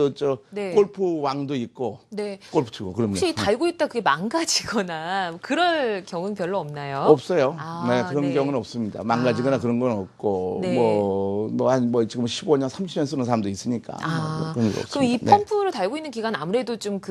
네. 골프 왕도 있고 네. 골프 치고 그럼요. 혹시 달고 있다 그게 망가지거나 그럴 경우는 별로 없나요? 없어요. 아, 네, 그런 네. 경우는 없습니다. 망가지거나 그런 건 없고, 네. 뭐 지금 15년, 30년 쓰는 사람도 있으니까. 아, 그런 거 그럼 없습니다. 이 네. 펌프를 달고 있는 기간 아무래도 좀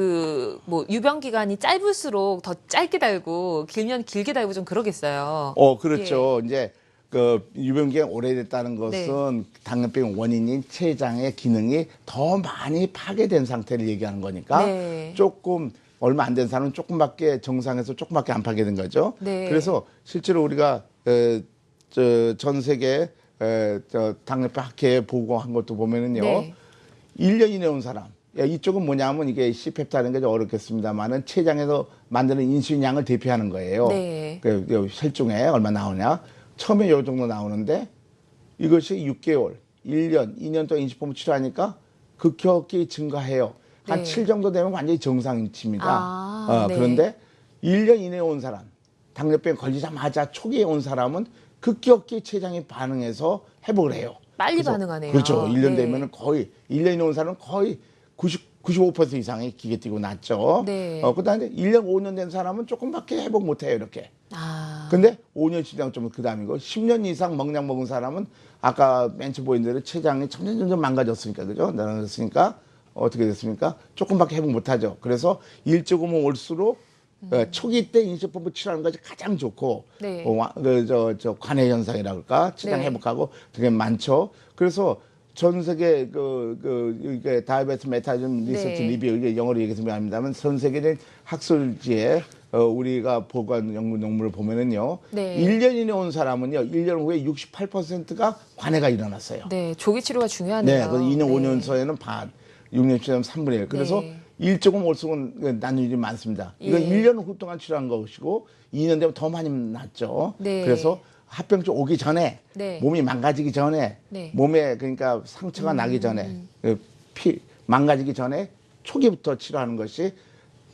뭐 유병 기간이 짧을수록 더 짧게 달고 길면 길게 달고 좀 그러겠어요. 그렇죠. 이제 그 유병기가 오래됐다는 것은 당뇨병 원인인 췌장의 기능이 더 많이 파괴된 상태를 얘기하는 거니까 네. 조금 얼마 안 된 사람은 조금밖에 정상에서 조금밖에 안 파괴된 거죠. 네. 그래서 실제로 우리가 전 세계 당뇨병 학회에 보고한 것도 보면은요. 네. 1년 이내 온 사람. 이쪽은 뭐냐면 이게 C펩타는 게 좀 어렵겠습니다만은 췌장에서 만드는 인슐린 양을 대표하는 거예요. 네. 그 혈중에 얼마 나오냐. 처음에 요 정도 나오는데 이것이 6개월, 1년, 2년 동안 인시 펌프 치료하니까 급격히 증가해요. 한 네. 7 정도 되면 완전히 정상치입니다. 네. 그런데 1년 이내에 온 사람, 당뇨병 걸리자마자 초기에 온 사람은 급격히 췌장이 반응해서 회복을 해요. 빨리 그래서 반응하네요. 그렇죠. 1년 네. 되면은 거의 1년 이내 온 사람은 거의 95% 이상이 기계 뛰고 낫죠. 네. 그다음에 1년, 5년 된 사람은 조금밖에 회복 못 해요, 이렇게. 아. 근데 5년 치장 좀 그다음이고 10년 이상 먹약 먹은 사람은 아까 맨 처음 보인 대로 췌장이 점점 망가졌으니까 그죠? 나눠졌으니까 어떻게 됐습니까? 조금밖에 회복 못 하죠. 그래서 일찍 오면 올수록 초기 때 인시펌프 치료하는 것이 가장 좋고 네. 관해 현상이라고 할까? 췌장 네. 회복하고 되게 많죠. 그래서 전 세계 이게 다이베티스 메타보리즘 리서치 네. 리뷰 이게 영어로 얘기해서 미안합니다만 전 세계적인 학술지에 우리가 보고한 연구 논문을 보면은요. 네. 1년 이내 온 사람은요. 1년 후에 68%가 관해가 일어났어요. 네, 조기 치료가 중요하네요. 네. 그래서 2년, 네. 5년 서에는 반, 6년 치료하면 3분의 1. 그래서 네. 일조금 올수록 난율이 많습니다. 이건 예. 1년 후 동안 치료한 것이고 2년 되면 더 많이 낫죠. 네. 그래서 합병증 오기 전에 네. 몸이 망가지기 전에 네. 몸에 그러니까 상처가 나기 전에 망가지기 전에 초기부터 치료하는 것이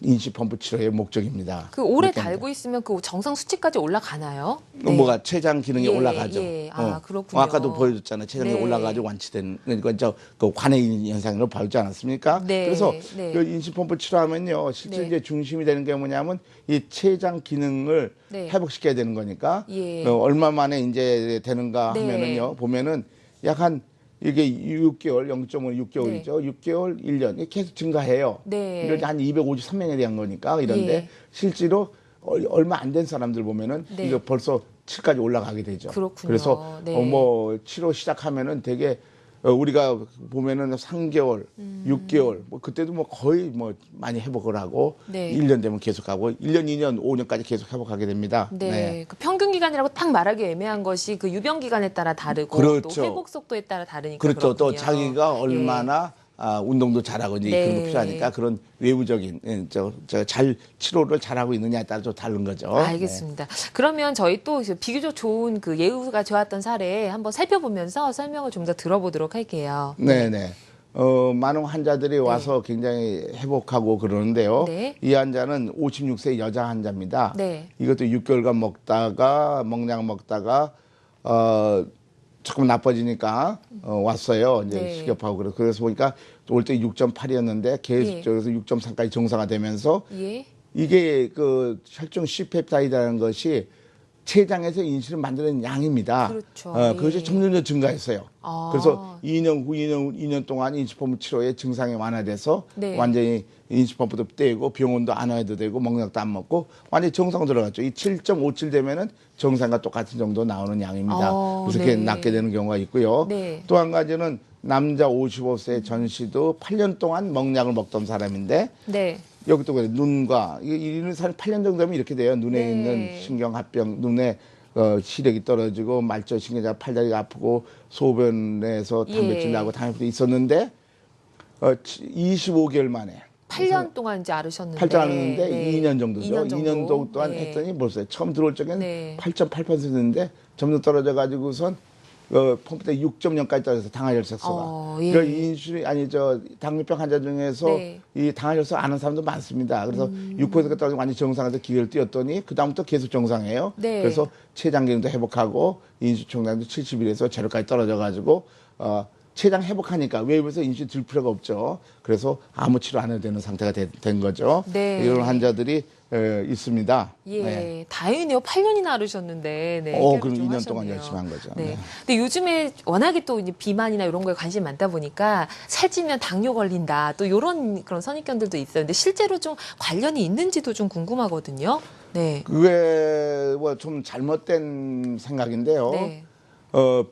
인시펌프 치료의 목적입니다. 그 오래 그렇게 합니다. 달고 있으면 그 정상 수치까지 올라가나요? 뭐가 췌장 기능이 예, 올라가죠. 예. 아, 그렇군요. 아까도 보여줬잖아요. 췌장이 네. 올라가지고 완치된 그러니까 그 관해 현상으로 보여주지 않았습니까? 네, 그래서 네. 그 인시펌프 치료하면요, 실제 네. 이제 중심이 되는 게 뭐냐면 이 췌장 기능을 네. 회복시켜야 되는 거니까 예. 얼마 만에 이제 되는가 네. 하면은요, 보면은 약 한 이게 6개월, 0.5 6개월이죠. 6개월, 1년 이게 계속 증가해요. 네. 이렇게 한 253명에 대한 거니까 이런데 예. 실제로 얼마 안 된 사람들 보면은 네. 이거 벌써 7까지 올라가게 되죠. 그렇군요. 그래서 네. 뭐 치료 시작하면은 되게 우리가 보면은 3개월, 6개월 뭐 그때도 뭐 거의 뭐 많이 회복을 하고 네. 1년 되면 계속하고 1년, 2년, 5년까지 계속 회복하게 됩니다. 네. 그 평균 기간이라고 딱 말하기 애매한 것이 그 유병 기간에 따라 다르고 그렇죠. 또 회복 속도에 따라 다르니까 그렇죠. 또 그렇군요. 자기가 얼마나 운동도 잘하고 이제 네. 그런 거 필요하니까 그런 외부적인 잘 치료를 잘하고 있느냐에 따라 좀 다른 거죠. 알겠습니다. 그러면 저희 또 비교적 좋은 그 예후가 좋았던 사례 한번 살펴보면서 설명을 좀 더 들어보도록 할게요. 네네. 많은 환자들이 와서 굉장히 회복하고 그러는데요. 네. 이 환자는 56세 여자 환자입니다. 네. 이것도 6개월간 먹약 먹다가 조금 나빠지니까 왔어요. 이제 네. 식욕하고 그래서 보니까 올 때 6.8이었는데 계속 예. 저기서 6.3까지 정상화되면서 예. 이게 그 혈중 C펩타이드라는 것이 췌장에서 인슐린을 만드는 양입니다. 그렇죠. 그것이 예. 점점 증가했어요. 아. 그래서 2년 동안 인슐린펌프 치료에 증상이 완화돼서 네. 완전히 인슐린펌프도 떼고 병원도 안 와도 되고 먹약도 안 먹고 완전히 정상 들어갔죠. 이 7.57 되면은 정상과 똑같은 정도 나오는 양입니다. 그래서 네. 이렇게 낫게 되는 경우가 있고요. 네. 또 한 가지는 남자 55세 전 씨도 8년 동안 먹약을 먹던 사람인데 네. 여기도 그래 눈과 이는 사실 8년 정도 되면 이렇게 돼요. 눈에 네. 있는 신경합병, 눈에 시력이 떨어지고 말초신경자 팔다리가 아프고 소변에서 단백질 예. 나고 당뇨도 있었는데 25개월 만에 8년 동안 이제 앓으셨는데. 8년 앓았는데 네. 2년 정도죠. 2년 정도 동안 네. 했더니 벌써 처음 들어올 적에는 네. 8.8%인데 점점 떨어져 가지고선 펌프 때 6.0까지 떨어져서 당화혈색소가. 예. 그러니까 인슐린 당뇨병 환자 중에서 네. 이 당화혈색 아는 사람도 많습니다. 그래서 6%가 떨어지고 완전 정상에서 기회를 띄었더니 그 다음부터 계속 정상이에요. 네. 그래서 췌장 기능도 회복하고 인슐린 총량도 71에서 제로까지 떨어져 가지고 췌장 회복하니까 외부에서 인슐린 들 필요가 없죠. 그래서 아무 치료 안 해도 되는 상태가 된 거죠. 네. 이런 환자들이 있습니다. 예, 네. 다행이네요. 8년이나 앓으셨는데. 네, 그럼 해결을 좀 2년 동안 하셨네요. 열심히 한 거죠. 네. 네. 근데 요즘에 워낙에 또 이제 비만이나 이런 거에 관심이 많다 보니까 살찌면 당뇨 걸린다. 또 이런 그런 선입견들도 있어요. 근데 실제로 좀 관련이 있는지도 좀 궁금하거든요. 네. 그게 뭐 좀 잘못된 생각인데요. 네.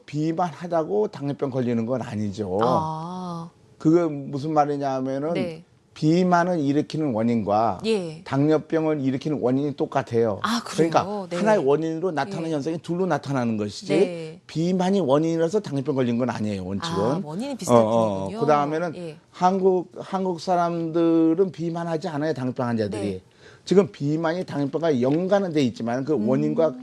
비만하다고 당뇨병 걸리는 건 아니죠. 아. 그게 무슨 말이냐 하면은 네. 비만을 일으키는 원인과 예. 당뇨병을 일으키는 원인이 똑같아요. 아, 그래요? 그러니까 네. 하나의 원인으로 나타나는 예. 현상이 둘로 나타나는 것이지 네. 비만이 원인이라서 당뇨병 걸린 건 아니에요. 원칙은. 아, 원인이 비슷할 뿐이군요. 그 다음에는 예. 한국 사람들은 비만하지 않아요. 당뇨병 환자들이. 네. 지금 비만이 당뇨병과 연관은 돼 있지만 그 원인과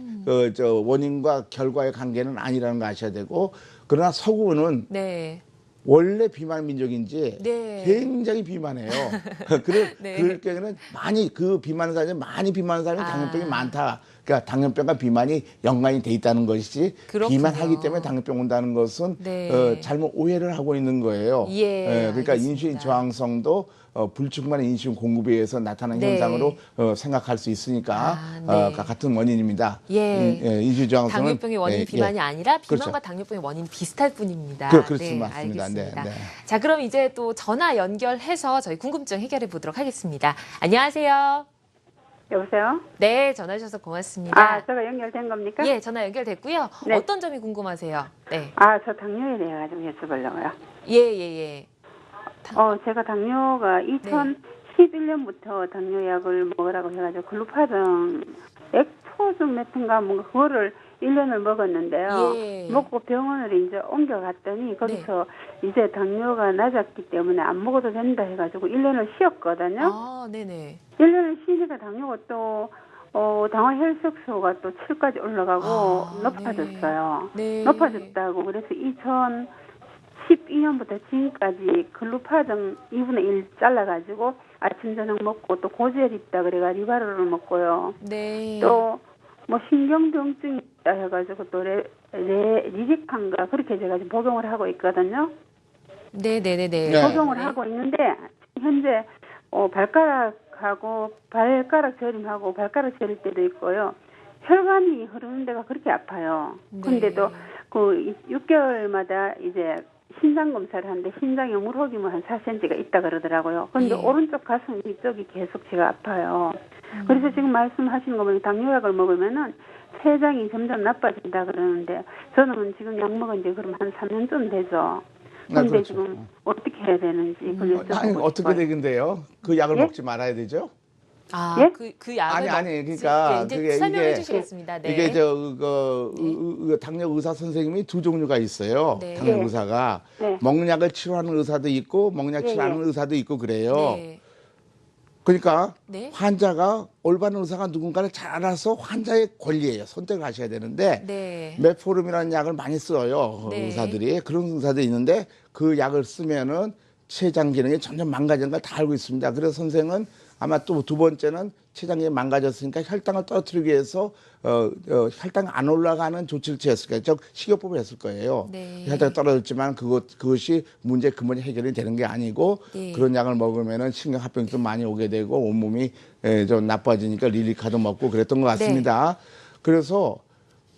원인과 결과의 관계는 아니라는 거 아셔야 되고 그러나 서구는 네. 원래 비만 민족인지 네. 굉장히 비만해요. 네. 그럴 경우에는 많이 그 비만한 사람이 많이 비만한 사람이 아. 당뇨병이 많다. 그러니까 당뇨병과 비만이 연관이 돼 있다는 것이지 그렇군요. 비만하기 때문에 당뇨병 온다는 것은 네. 잘못 오해를 하고 있는 거예요. 예, 그러니까 알겠습니다. 인슐린 저항성도 불충분한 인슐린 공급에 의해서 나타나는 네. 현상으로 생각할 수 있으니까 네. 같은 원인입니다. 예. 인슐린 저항성은 당뇨병의 원인이 비만이 아니라 비만과 그렇죠. 당뇨병의 원인이 비슷할 뿐입니다. 그렇습니다. 네, 맞습니다. 알겠습니다. 네, 네. 자, 그럼 이제 또 전화 연결해서 저희 궁금증 해결해 보도록 하겠습니다. 안녕하세요. 여보세요? 네, 전화 주셔서 고맙습니다. 아, 제가 연결된 겁니까? 예, 전화 연결됐고요. 네. 어떤 점이 궁금하세요? 네. 아, 저 당뇨에 대해 가지고 여쭤보려고요. 예, 예, 예. 제가 당뇨가 2011년부터 당뇨약을 먹으라고 해가지고 글루파정 엑토즈메트인가 뭔가 그거를 1년을 먹었는데요. 예. 먹고 병원을 이제 옮겨갔더니 거기서 이제 당뇨가 낮았기 때문에 안 먹어도 된다 해가지고 1년을 쉬었거든요. 아, 네네. 1년을 쉬니까 당뇨가 또 당화혈색소가 또 7까지 올라가고 높아졌어요. 네. 높아졌다고. 그래서 2012년부터 지금까지 글루파정 2분의 1 잘라가지고 아침 저녁 먹고 또 고지혈 있다 그래가 리바로를 먹고요. 네. 또 뭐 신경병증이 있다 해가지고 또 리리칸가 그렇게 제가 지금 복용을 하고 있거든요. 네네네네. 네. 복용을 하고 있는데 현재 발가락하고 발가락 저림하고 발가락 저릴 때도 있고요. 혈관이 흐르는 데가 그렇게 아파요. 네. 근데도 그 6개월마다 이제 신장 검사를 하는데 신장에 물혹이 뭐 한 4cm가 있다 그러더라고요. 근데 예. 오른쪽 가슴 위쪽이 계속 제가 아파요. 그래서 지금 말씀하시는 거 보면 당뇨약을 먹으면은 췌장이 점점 나빠진다 그러는데 저는 지금 약 먹은 지 그럼 한 3년쯤 되죠. 근데 그렇죠. 지금 어떻게 해야 되는지 그걸 아니 여쭤보고 어떻게 싶어요. 되근데요? 그 약을 예? 먹지 말아야 되죠? 아, 예? 그 약을 아니 그러니까 이제 그게 설명해 이게 주시겠습니다. 네. 이게 당뇨 의사 선생님이 두 종류가 있어요. 네. 당뇨 네. 의사가 네. 먹약을 치료하는 의사도 있고 먹약 네, 치료하는 네. 의사도 있고 그래요. 네. 그러니까 네. 환자가 올바른 의사가 누군가를 잘 알아서 환자의 권리예요. 선택을 하셔야 되는데 네. 메포름이라는 약을 많이 써요. 네. 의사들이. 그런 의사들이 있는데 그 약을 쓰면은 췌장 기능이 점점 망가지는 걸 다 알고 있습니다. 그래서 선생은 아마 또 두 번째는 췌장 기능이 망가졌으니까 혈당을 떨어뜨리기 위해서 혈당 안 올라가는 조치를 취했을 거예요. 즉 식이요법을 했을 거예요. 네. 혈당이 떨어졌지만 그것이 문제 근본이 해결이 되는 게 아니고 네. 그런 약을 먹으면은 신경합병도 많이 오게 되고 온몸이 좀 나빠지니까 릴리카도 먹고 그랬던 것 같습니다. 그래서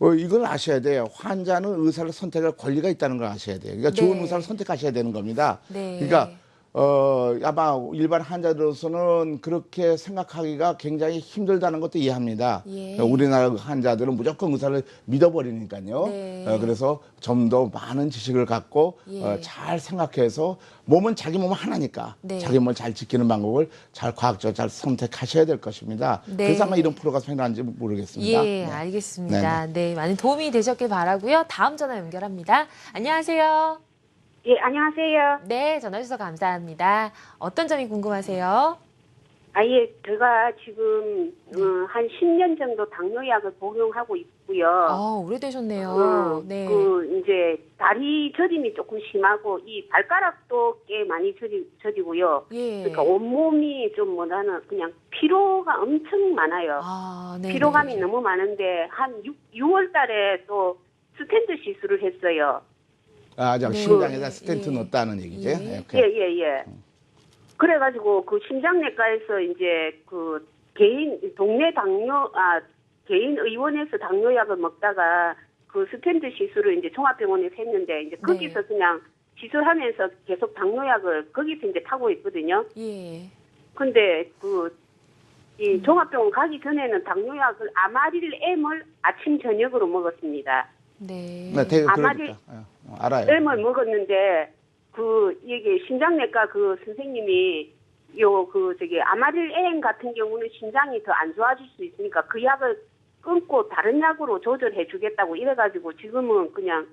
이걸 아셔야 돼요. 환자는 의사를 선택할 권리가 있다는 걸 아셔야 돼요. 그러니까 좋은 네. 의사를 선택하셔야 되는 겁니다. 네. 그러니까 아마 일반 환자들로서는 그렇게 생각하기가 굉장히 힘들다는 것도 이해합니다. 예. 우리나라 환자들은 무조건 의사를 믿어버리니까요. 네. 그래서 좀 더 많은 지식을 갖고 예. 잘 생각해서 몸은 자기 몸 하나니까 네. 자기 몸을 잘 지키는 방법을 잘 과학적으로 잘 선택하셔야 될 것입니다. 네. 그래서 아마 이런 프로가 생겨난지 모르겠습니다. 예, 네. 알겠습니다. 네, 많은 도움이 되셨길 바라고요. 다음 전화 연결합니다. 안녕하세요. 예, 안녕하세요. 네, 전화 주셔서 감사합니다. 어떤 점이 궁금하세요? 예, 제가 지금 한 10년 정도 당뇨약을 복용하고 있고요. 오래되셨네요. 네. 이제 다리 저림이 조금 심하고 이 발가락도 꽤 많이 저리고요. 예. 그러니까 온몸이 좀 뭐라는 그냥 피로가 엄청 많아요. 네. 피로감이 너무 많은데 한 6월 달에 또 스텐트 시술을 했어요. 저 네. 심장에다 스텐트 예. 넣었다는 얘기죠. 예. 예. 그래가지고 그 심장내과에서 이제 그 개인 의원에서 당뇨약을 먹다가 그 스텐트 시술을 이제 종합병원에서 했는데 이제 거기서 그냥 시술하면서 계속 당뇨약을 거기서 이제 타고 있거든요. 예. 근데 이 종합병원 가기 전에는 당뇨약을 아마릴 M을 아침 저녁으로 먹었습니다. 네. 네, 되게 아마리- 그러니까. 알아요. M을 먹었는데 이게 심장내과 그 선생님이 아마릴 M 같은 경우는 심장이 더 안 좋아질 수 있으니까 그 약을 끊고 다른 약으로 조절해 주겠다고 이래가지고 지금은 그냥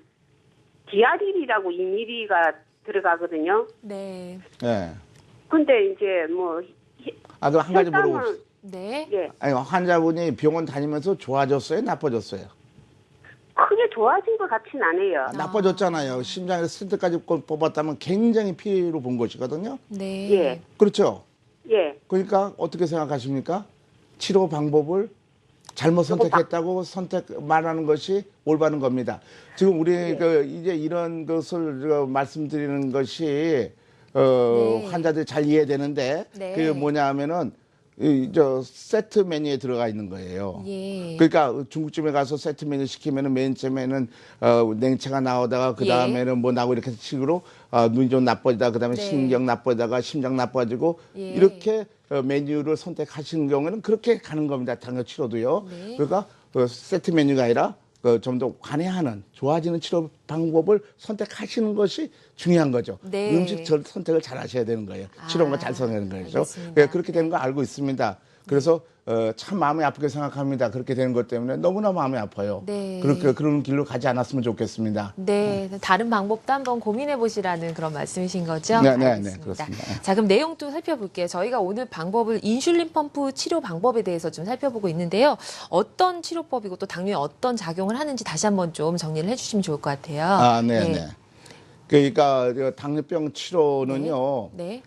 디아릴이라고 2mg가 들어가거든요. 네. 네. 근데 이제 뭐 그럼 한 가지 혈당은- 물어보세요. 네. 예, 아니, 환자분이 병원 다니면서 좋아졌어요? 나빠졌어요? 크게 좋아진 것 같진 않아요. 나빠졌잖아요. 심장에서 스텐트까지 뽑았다면 굉장히 피해로 본 것이거든요. 네. 예, 그렇죠? 예. 그러니까 어떻게 생각하십니까? 치료 방법을 잘못 선택했다고 말하는 것이 올바른 겁니다. 지금 우리 이제 이런 것을 말씀드리는 것이 네. 환자들이 잘 이해되는데 네. 그게 뭐냐면은 세트 메뉴에 들어가 있는 거예요. 예. 그러니까 중국집에 가서 세트 메뉴 시키면은 맨 처음에는 냉채가 나오다가 그 다음에는 뭐 나오고 이렇게 식으로 눈이 좀 나빠지다 그 다음에 네. 신경 나빠지다가 심장 나빠지고 예. 이렇게 메뉴를 선택하시는 경우에는 그렇게 가는 겁니다. 당뇨 치료도요. 네. 그러니까 세트 메뉴가 아니라 좀 더 관여하는 좋아지는 치료 방법을 선택하시는 것이 중요한 거죠. 네. 음식 선택을 잘 하셔야 되는 거예요. 치료가 잘 선택하는 거죠. 알겠습니다. 예, 그렇게 되는 거 알고 있습니다. 그래서 참 마음이 아프게 생각합니다. 그렇게 되는 것 때문에 너무나 마음이 아파요. 네. 그런 길로 가지 않았으면 좋겠습니다. 네, 다른 방법도 한번 고민해 보시라는 그런 말씀이신 거죠? 네, 네, 알겠습니다. 네, 그렇습니다. 자, 그럼 내용 또 살펴볼게요. 저희가 오늘 방법을 인슐린 펌프 치료 방법에 대해서 좀 살펴보고 있는데요. 어떤 치료법이고 또 당뇨에 어떤 작용을 하는지 다시 한번 좀 정리를 해주시면 좋을 것 같아요. 네. 그러니까 당뇨병 치료는요. 네.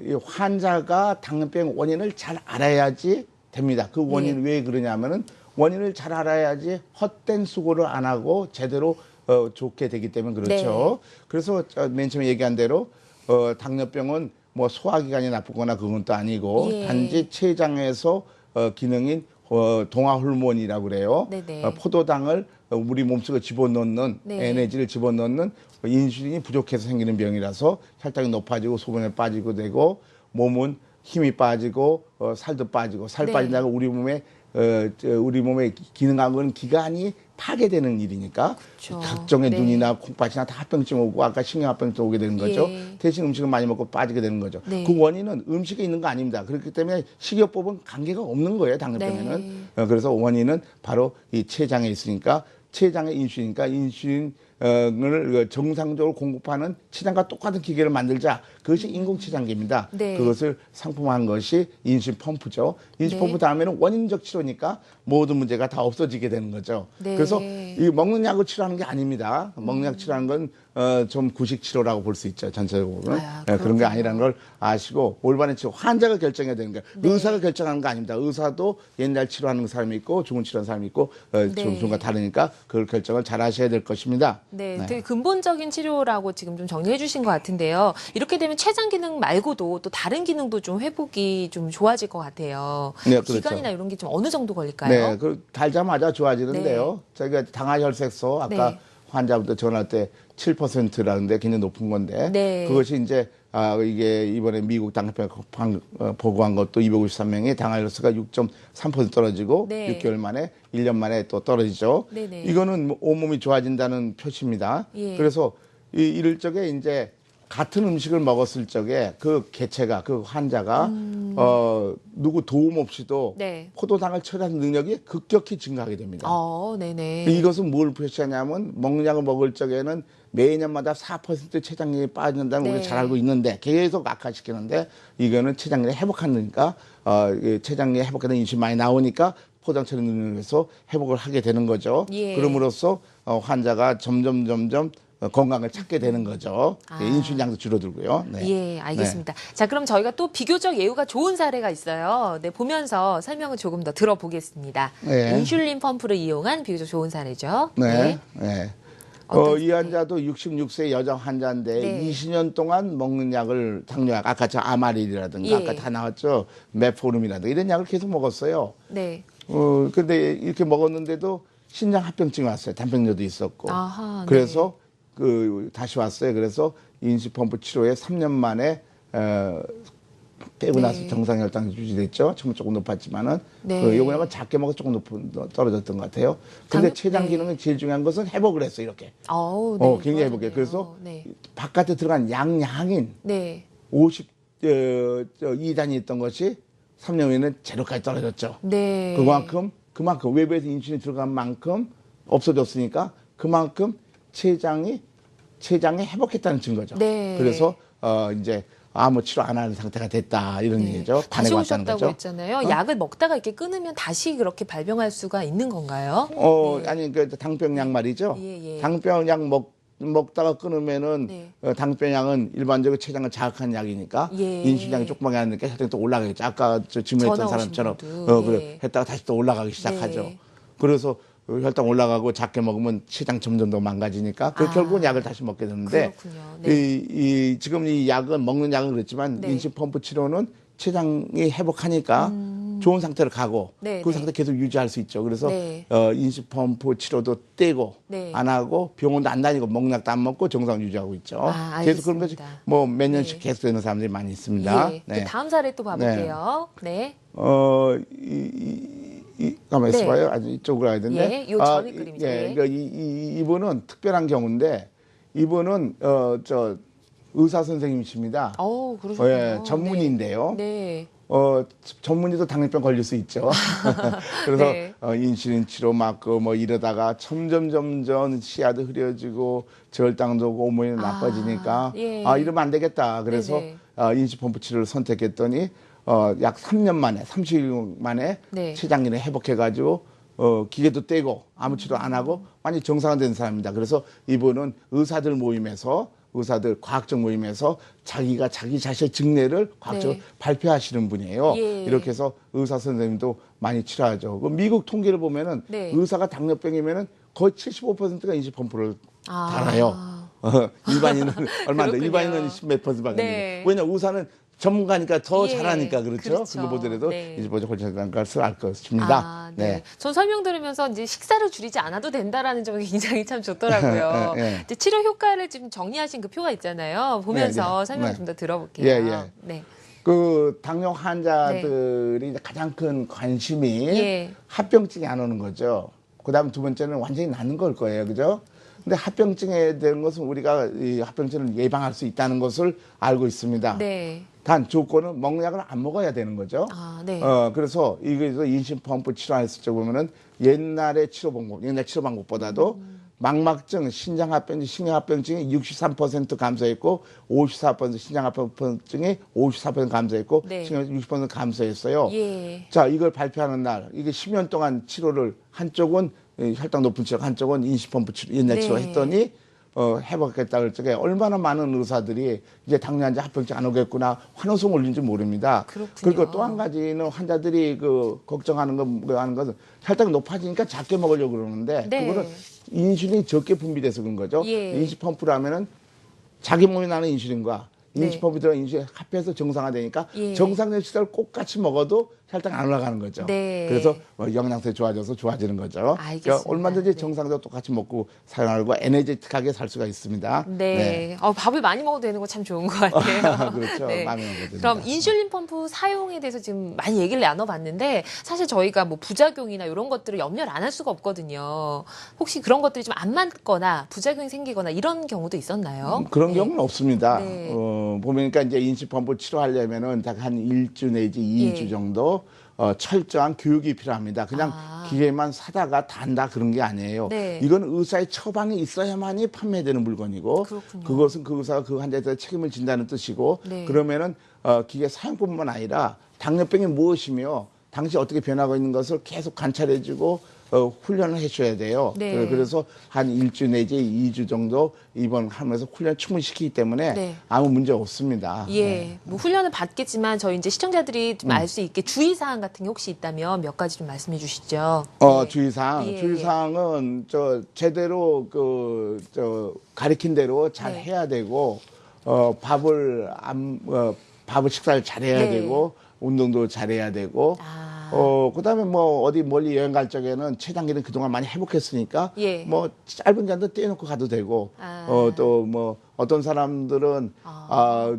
이 환자가 당뇨병 원인을 잘 알아야지 됩니다. 그 원인 왜 그러냐면은 원인을 잘 알아야지 헛된 수고를 안 하고 제대로 좋게 되기 때문에 그렇죠. 그래서 맨 처음에 얘기한 대로 당뇨병은 뭐 소화기관이 나쁘거나 그건 또 아니고 단지 췌장에서 기능인 동화 호르몬이라고 그래요. 네네. 포도당을 우리 몸속에 집어넣는 에너지를 집어넣는 인슐린이 부족해서 생기는 병이라서 혈당이 높아지고 소변에 빠지고 되고 몸은 힘이 빠지고 살도 빠지고 살 빠진다고 우리 몸의 기능하고는 기관이 파괴되는 일이니까 그렇죠. 각종의 눈이나 콩팥이나 다 합병증 오고 아까 신경합병증 오게 되는 거죠. 대신 음식을 많이 먹고 빠지게 되는 거죠. 그 원인은 음식에 있는 거 아닙니다. 그렇기 때문에 식이요법은 관계가 없는 거예요. 당뇨병에는. 그래서 원인은 바로 이 췌장에 있으니까 췌장의 인슐린이니까 인슐린을 정상적으로 공급하는 췌장과 똑같은 기계를 만들자. 그것이 인공췌장기입니다. 그것을 상품화한 것이 인슐린 펌프죠. 인슐린 펌프 다음에는 원인적 치료니까 모든 문제가 다 없어지게 되는 거죠. 그래서 이 먹는 약을 치료하는 게 아닙니다. 먹는 약 치료하는 건 좀 구식 치료라고 볼 수 있죠. 전체적으로는. 그런 게 아니라는 걸 아시고 올바른 치료 환자가 결정해야 되는 거예요. 의사가 결정하는 거 아닙니다. 의사도 옛날 치료하는 사람이 있고 중은 치료하는 사람이 있고 중과 다르니까 그걸 결정을 잘 하셔야 될 것입니다. 네, 네. 되게 근본적인 치료라고 지금 좀 정리해 주신 것 같은데요. 이렇게 되면 췌장 기능 말고도 또 다른 기능도 좀 회복이 좀 좋아질 것 같아요. 네, 그렇죠. 기간이나 이런 게 좀 어느 정도 걸릴까요? 네, 그 달자마자 좋아지는데요. 저희가 당화혈색소 아까 네. 환자부터 전화할 때 7%라는데 굉장히 높은 건데 네. 그것이 이제 이게 이번에 미국 당뇨병 보고한 것도 253명이 당화혈색소가 6.3% 떨어지고 네. 6개월 만에 1년 만에 또 떨어지죠. 네네. 이거는 뭐 온몸이 좋아진다는 표시입니다. 예. 그래서 이럴 적에 이제 같은 음식을 먹었을 적에 그 개체가 그 환자가 누구 도움 없이도 네. 포도당을 처리하는 능력이 급격히 증가하게 됩니다. 네네. 이것은 뭘 표시하냐면 먹는 약을 먹을 적에는 매년마다 4% 췌장량이 빠진다는 네. 우리가 잘 알고 있는데 계속 악화시키는데 이거는 췌장량이 회복하니까 췌장량이 회복하는 인식이 많이 나오니까 포도당 처리 능력에서 회복을 하게 되는 거죠. 예. 그럼으로써 환자가 점점 건강을 찾게 되는 거죠. 아. 인슐린량도 줄어들고요. 네. 예, 알겠습니다. 자, 그럼 저희가 또 비교적 예후가 좋은 사례가 있어요. 네, 보면서 설명을 조금 더 들어보겠습니다. 네. 인슐린 펌프를 이용한 비교적 좋은 사례죠. 네. 네. 어떤- 이 환자도 66세 여자 환자인데 네. 20년 동안 먹는 약을 당뇨약 아까 저 아마릴이라든가 예. 아까 다 나왔죠. 메포름이라든가 이런 약을 계속 먹었어요. 네. 근데 이렇게 먹었는데도 신장 합병증이 왔어요. 단백뇨도 있었고. 아하, 네. 그래서 다시 왔어요. 그래서 인수펌프 치료에 3년 만에 떼고 네. 나서 정상 혈당이 유지됐죠. 처음 조금 높았지만은 네. 요번에 작게 먹어 조금 떨어졌던 것 같아요. 근데 당- 췌장 네. 기능은 제일 중요한 것은 회복을 했어요. 이렇게. 네, 굉장히 좋아졌네요. 회복해. 그래서 네. 바깥에 들어간 양양인 네. 52단이 있던 것이 3년 후에는 제로까지 떨어졌죠. 네. 그만큼 외부에서 인슐린이 들어간 만큼 없어졌으니까 그만큼 췌장이 회복했다는 증거죠. 네. 그래서 이제 아무 치료 안 하는 상태가 됐다 이런 얘기죠. 다시 반해가 왔다는 오셨다고 거죠. 했잖아요. 약을 먹다가 이렇게 끊으면 다시 그렇게 발병할 수가 있는 건가요? 아니 그 당병약 말이죠. 예, 예. 당병약 먹다가 끊으면은 네. 당병약은 일반적으로 췌장을 자극하는 약이니까 예. 인슐린량이 조금밖에 안 되니까 혈당이 또 올라가겠죠. 아까 저 질문했던 전화 오신 사람처럼 분도. 그래 예. 했다가 다시 또 올라가기 시작하죠. 네. 그래서 혈당 올라가고 작게 먹으면 췌장 점점 더 망가지니까 결국은 약을 다시 먹게 되는데 그렇군요. 네. 지금 이 약은 먹는 약은 그렇지만 네. 인슐린 펌프 치료는 췌장이 회복하니까 좋은 상태로 가고 네, 그 네. 상태 계속 유지할 수 있죠. 그래서 네. 인슐린 펌프 치료도 떼고 네. 안 하고 병원도 안 다니고 먹는 약도 안 먹고 정상 유지하고 있죠. 계속 그런 것이 알겠습니다. 뭐 몇 년씩 네. 계속 되는 사람들이 많이 있습니다. 예. 그 다음 사례 또 봐볼게요. 네. 가만히 네. 있어봐요. 아주 이쪽으로 가야 되는데. 예, 요 전의 그림이죠. 예. 그러니까 이분은 특별한 경우인데 이분은 저 의사 선생님이십니다. 그러셨군요. 예, 전문의인데요. 네. 전문의도 당뇨병 걸릴 수 있죠. 그래서 네. 인슐린 치료 맞고 뭐 이러다가 점점 시야도 흐려지고 저혈당도 오고 온몸이 나빠지니까 예. 이러면 안 되겠다. 그래서 네네. 인슐린 펌프 치료를 선택했더니 약 3년 만에 30일 만에 네. 췌장 기능 회복해가지고 기계도 떼고 아무 치료 안 하고 완전히 정상화된 사람입니다. 그래서 이분은 의사들 과학적 모임에서 자기가 자기 자신의 증례를 과학적으로 네. 발표하시는 분이에요. 예. 이렇게 해서 의사 선생님도 많이 치료하죠. 그 미국 통계를 보면은 네. 의사가 당뇨병이면은 거의 75%가 인슐린 펌프를 달아요. 일반인은 얼마 안 돼. 그렇군요. 일반인은 10몇 %밖에 안 네. 돼요. 왜냐 의사는 전문가니까 더 예, 잘하니까 그렇죠. 그렇죠. 그거 보더라도 네. 이제 먼저 골치는 것을 알 것입니다. 네. 전 설명 들으면서 이제 식사를 줄이지 않아도 된다라는 점이 굉장히 참 좋더라고요. 예. 이제 치료 효과를 지금 정리하신 그 표가 있잖아요. 보면서 네, 네. 설명 네. 좀 더 들어볼게요. 예. 네. 그 당뇨 환자들이 이제 가장 큰 관심이 예. 합병증이 안 오는 거죠. 그다음 두 번째는 완전히 낫는 걸 거예요, 그죠? 근데 합병증에 대한 것은 우리가 이 합병증을 예방할 수 있다는 것을 알고 있습니다. 네. 단 조건은 먹는 약을 안 먹어야 되는 거죠. 네. 그래서 이거에서 인슐린 펌프 치료했을 때 보면은 옛날 치료 방법보다도 망막증, 신장합병증, 신경합병증이 63% 감소했고 54% 신장합병증이 54% 감소했고 네. 신경 60% 감소했어요. 예. 자, 이걸 발표하는 날 이게 10년 동안 치료를 한쪽은 혈당 높은 치료, 한쪽은 인슐린 펌프 치료, 옛날 네. 치료 했더니 해봤겠다 그럴 적에 얼마나 많은 의사들이 이제 당뇨 환자 합병증 안 오겠구나 환호성 올린지 모릅니다. 그렇군요. 그리고 또 한 가지는 환자들이 걱정하는 거 하는 것은 혈당이 높아지니까 작게 먹으려고 그러는데 네. 그거는 인슐린이 적게 분비돼서 그런 거죠. 예. 인시펌프라면은 자기 몸에 나는 인슐린과 네. 인시펌프 들어간 인슐린 합해서 정상화되니까 예. 정상적 식사를 꼭 같이 먹어도 혈당 안 올라가는 거죠. 네. 그래서 영양소에 좋아져서 좋아지는 거죠. 알겠습니다. 그러니까 얼마든지 네. 정상적으로 똑같이 먹고 사용하고 에너제틱하게 살 수가 있습니다. 네. 밥을 많이 먹어도 되는 거 참 좋은 것 같아요. 그렇죠. 네. 많이 먹어도 됩니다. 그럼 인슐린 펌프 사용에 대해서 지금 많이 얘기를 나눠봤는데 사실 저희가 뭐 부작용이나 이런 것들을 염려를 안 할 수가 없거든요. 혹시 그런 것들이 좀 안 맞거나 부작용이 생기거나 이런 경우도 있었나요? 그런 네. 경우는 없습니다. 네. 보니까 이제 인시펌프 치료하려면은 딱 한 1주 내지 2주 예. 정도 철저한 교육이 필요합니다. 그냥 기계만 사다가 단다 그런 게 아니에요. 네. 이건 의사의 처방이 있어야만이 판매되는 물건이고 그렇군요. 그것은 그 의사가 그 환자에 대해 책임을 진다는 뜻이고 네. 그러면은 기계 사용뿐만 아니라 당뇨병이 무엇이며 당시 어떻게 변하고 있는 것을 계속 관찰해주고 훈련을 해줘야 돼요. 네. 그래서 한 1주 내지 2주 정도 입원하면서 훈련 충분히 시키기 때문에 네. 아무 문제 없습니다. 예, 네. 뭐 훈련을 받겠지만 저희 이제 시청자들이 좀 알 수 있게 주의사항 같은 게 혹시 있다면 몇 가지 좀 말씀해 주시죠. 네. 주의사항. 예, 주의사항은 제대로 가리킨 대로 잘 네. 해야 되고 밥을 식사를 잘 해야 네. 되고 운동도 잘 해야 되고 그다음에 뭐 어디 멀리 여행 갈 적에는 췌장기는 그동안 많이 회복했으니까 예. 뭐 짧은 잔도 떼놓고 가도 되고 또 뭐 어떤 사람들은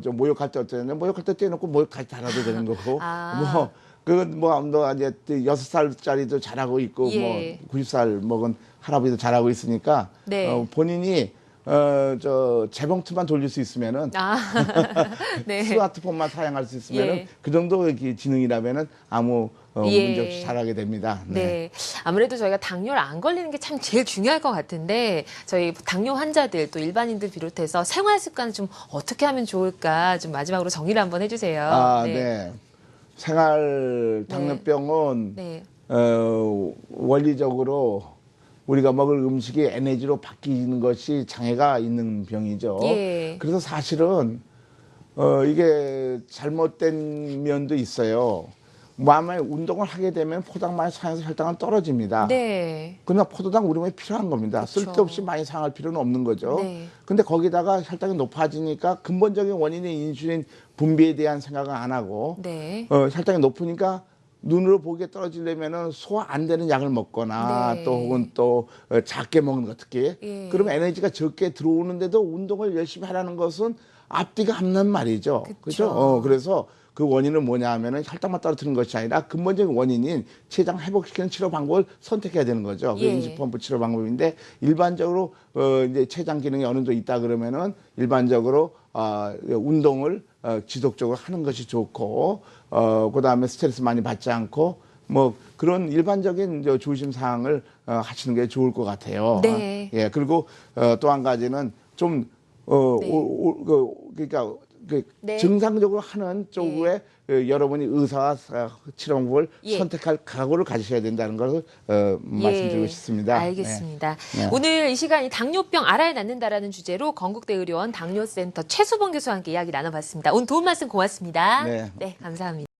좀 모욕할 때 어쩌냐 모욕할 때 떼놓고 모욕하지 않아도 되는 거고 그건 이제 6살짜리도 잘하고 있고 예. 90살 먹은 할아버지도 잘하고 있으니까 네. 본인이 재봉틀만 돌릴 수 있으면은 네. 스마트폰만 사용할 수 있으면은 예. 그 정도 지능이라면은 아무 예. 문제 없이 잘하게 됩니다. 네. 아무래도 저희가 당뇨를 안 걸리는 게 참 제일 중요할 것 같은데 저희 당뇨 환자들 또 일반인들 비롯해서 생활 습관 좀 어떻게 하면 좋을까 좀 마지막으로 정리를 한번 해주세요. 네. 생활 당뇨병은 네. 원리적으로 우리가 먹을 음식이 에너지로 바뀌는 것이 장애가 있는 병이죠. 예. 그래서 사실은 이게 잘못된 면도 있어요. 만약에 운동을 하게 되면 포도당 많이 사용해서 혈당은 떨어집니다. 네. 그러나 포도당 우리 몸에 필요한 겁니다. 그쵸. 쓸데없이 많이 사용할 필요는 없는 거죠. 네. 근데 거기다가 혈당이 높아지니까 근본적인 원인인 인슐린 분비에 대한 생각을 안 하고 네. 혈당이 높으니까 눈으로 보기에 떨어지려면은 소화 안 되는 약을 먹거나 네. 또 혹은 또 작게 먹는 것 특히 예. 그러면 에너지가 적게 들어오는데도 운동을 열심히 하라는 것은 앞뒤가 없는 말이죠. 그쵸. 그렇죠? 그래서 그 원인은 뭐냐 하면은 혈당만 떨어뜨리는 것이 아니라 근본적인 원인인 췌장 회복시키는 치료 방법을 선택해야 되는 거죠. 그 예. 인시펌프 치료 방법인데 일반적으로 이제 췌장 기능이 어느 정도 있다 그러면은 일반적으로 운동을 지속적으로 하는 것이 좋고 그다음에 스트레스 많이 받지 않고 뭐 그런 일반적인 조심 사항을 하시는 게 좋을 것 같아요. 네. 예. 그리고 또 한 가지는 좀 그러니까 네. 정상적으로 하는 쪽에 여러분이 의사와 치료 방법을 예. 선택할 각오를 가지셔야 된다는 것을 말씀드리고 싶습니다. 알겠습니다. 네. 오늘 이 시간이 당뇨병 알아야 낫는다라는 주제로 건국대 의료원 당뇨센터 최수봉 교수와 함께 이야기 나눠봤습니다. 오늘 도움 말씀 고맙습니다. 네. 네, 감사합니다.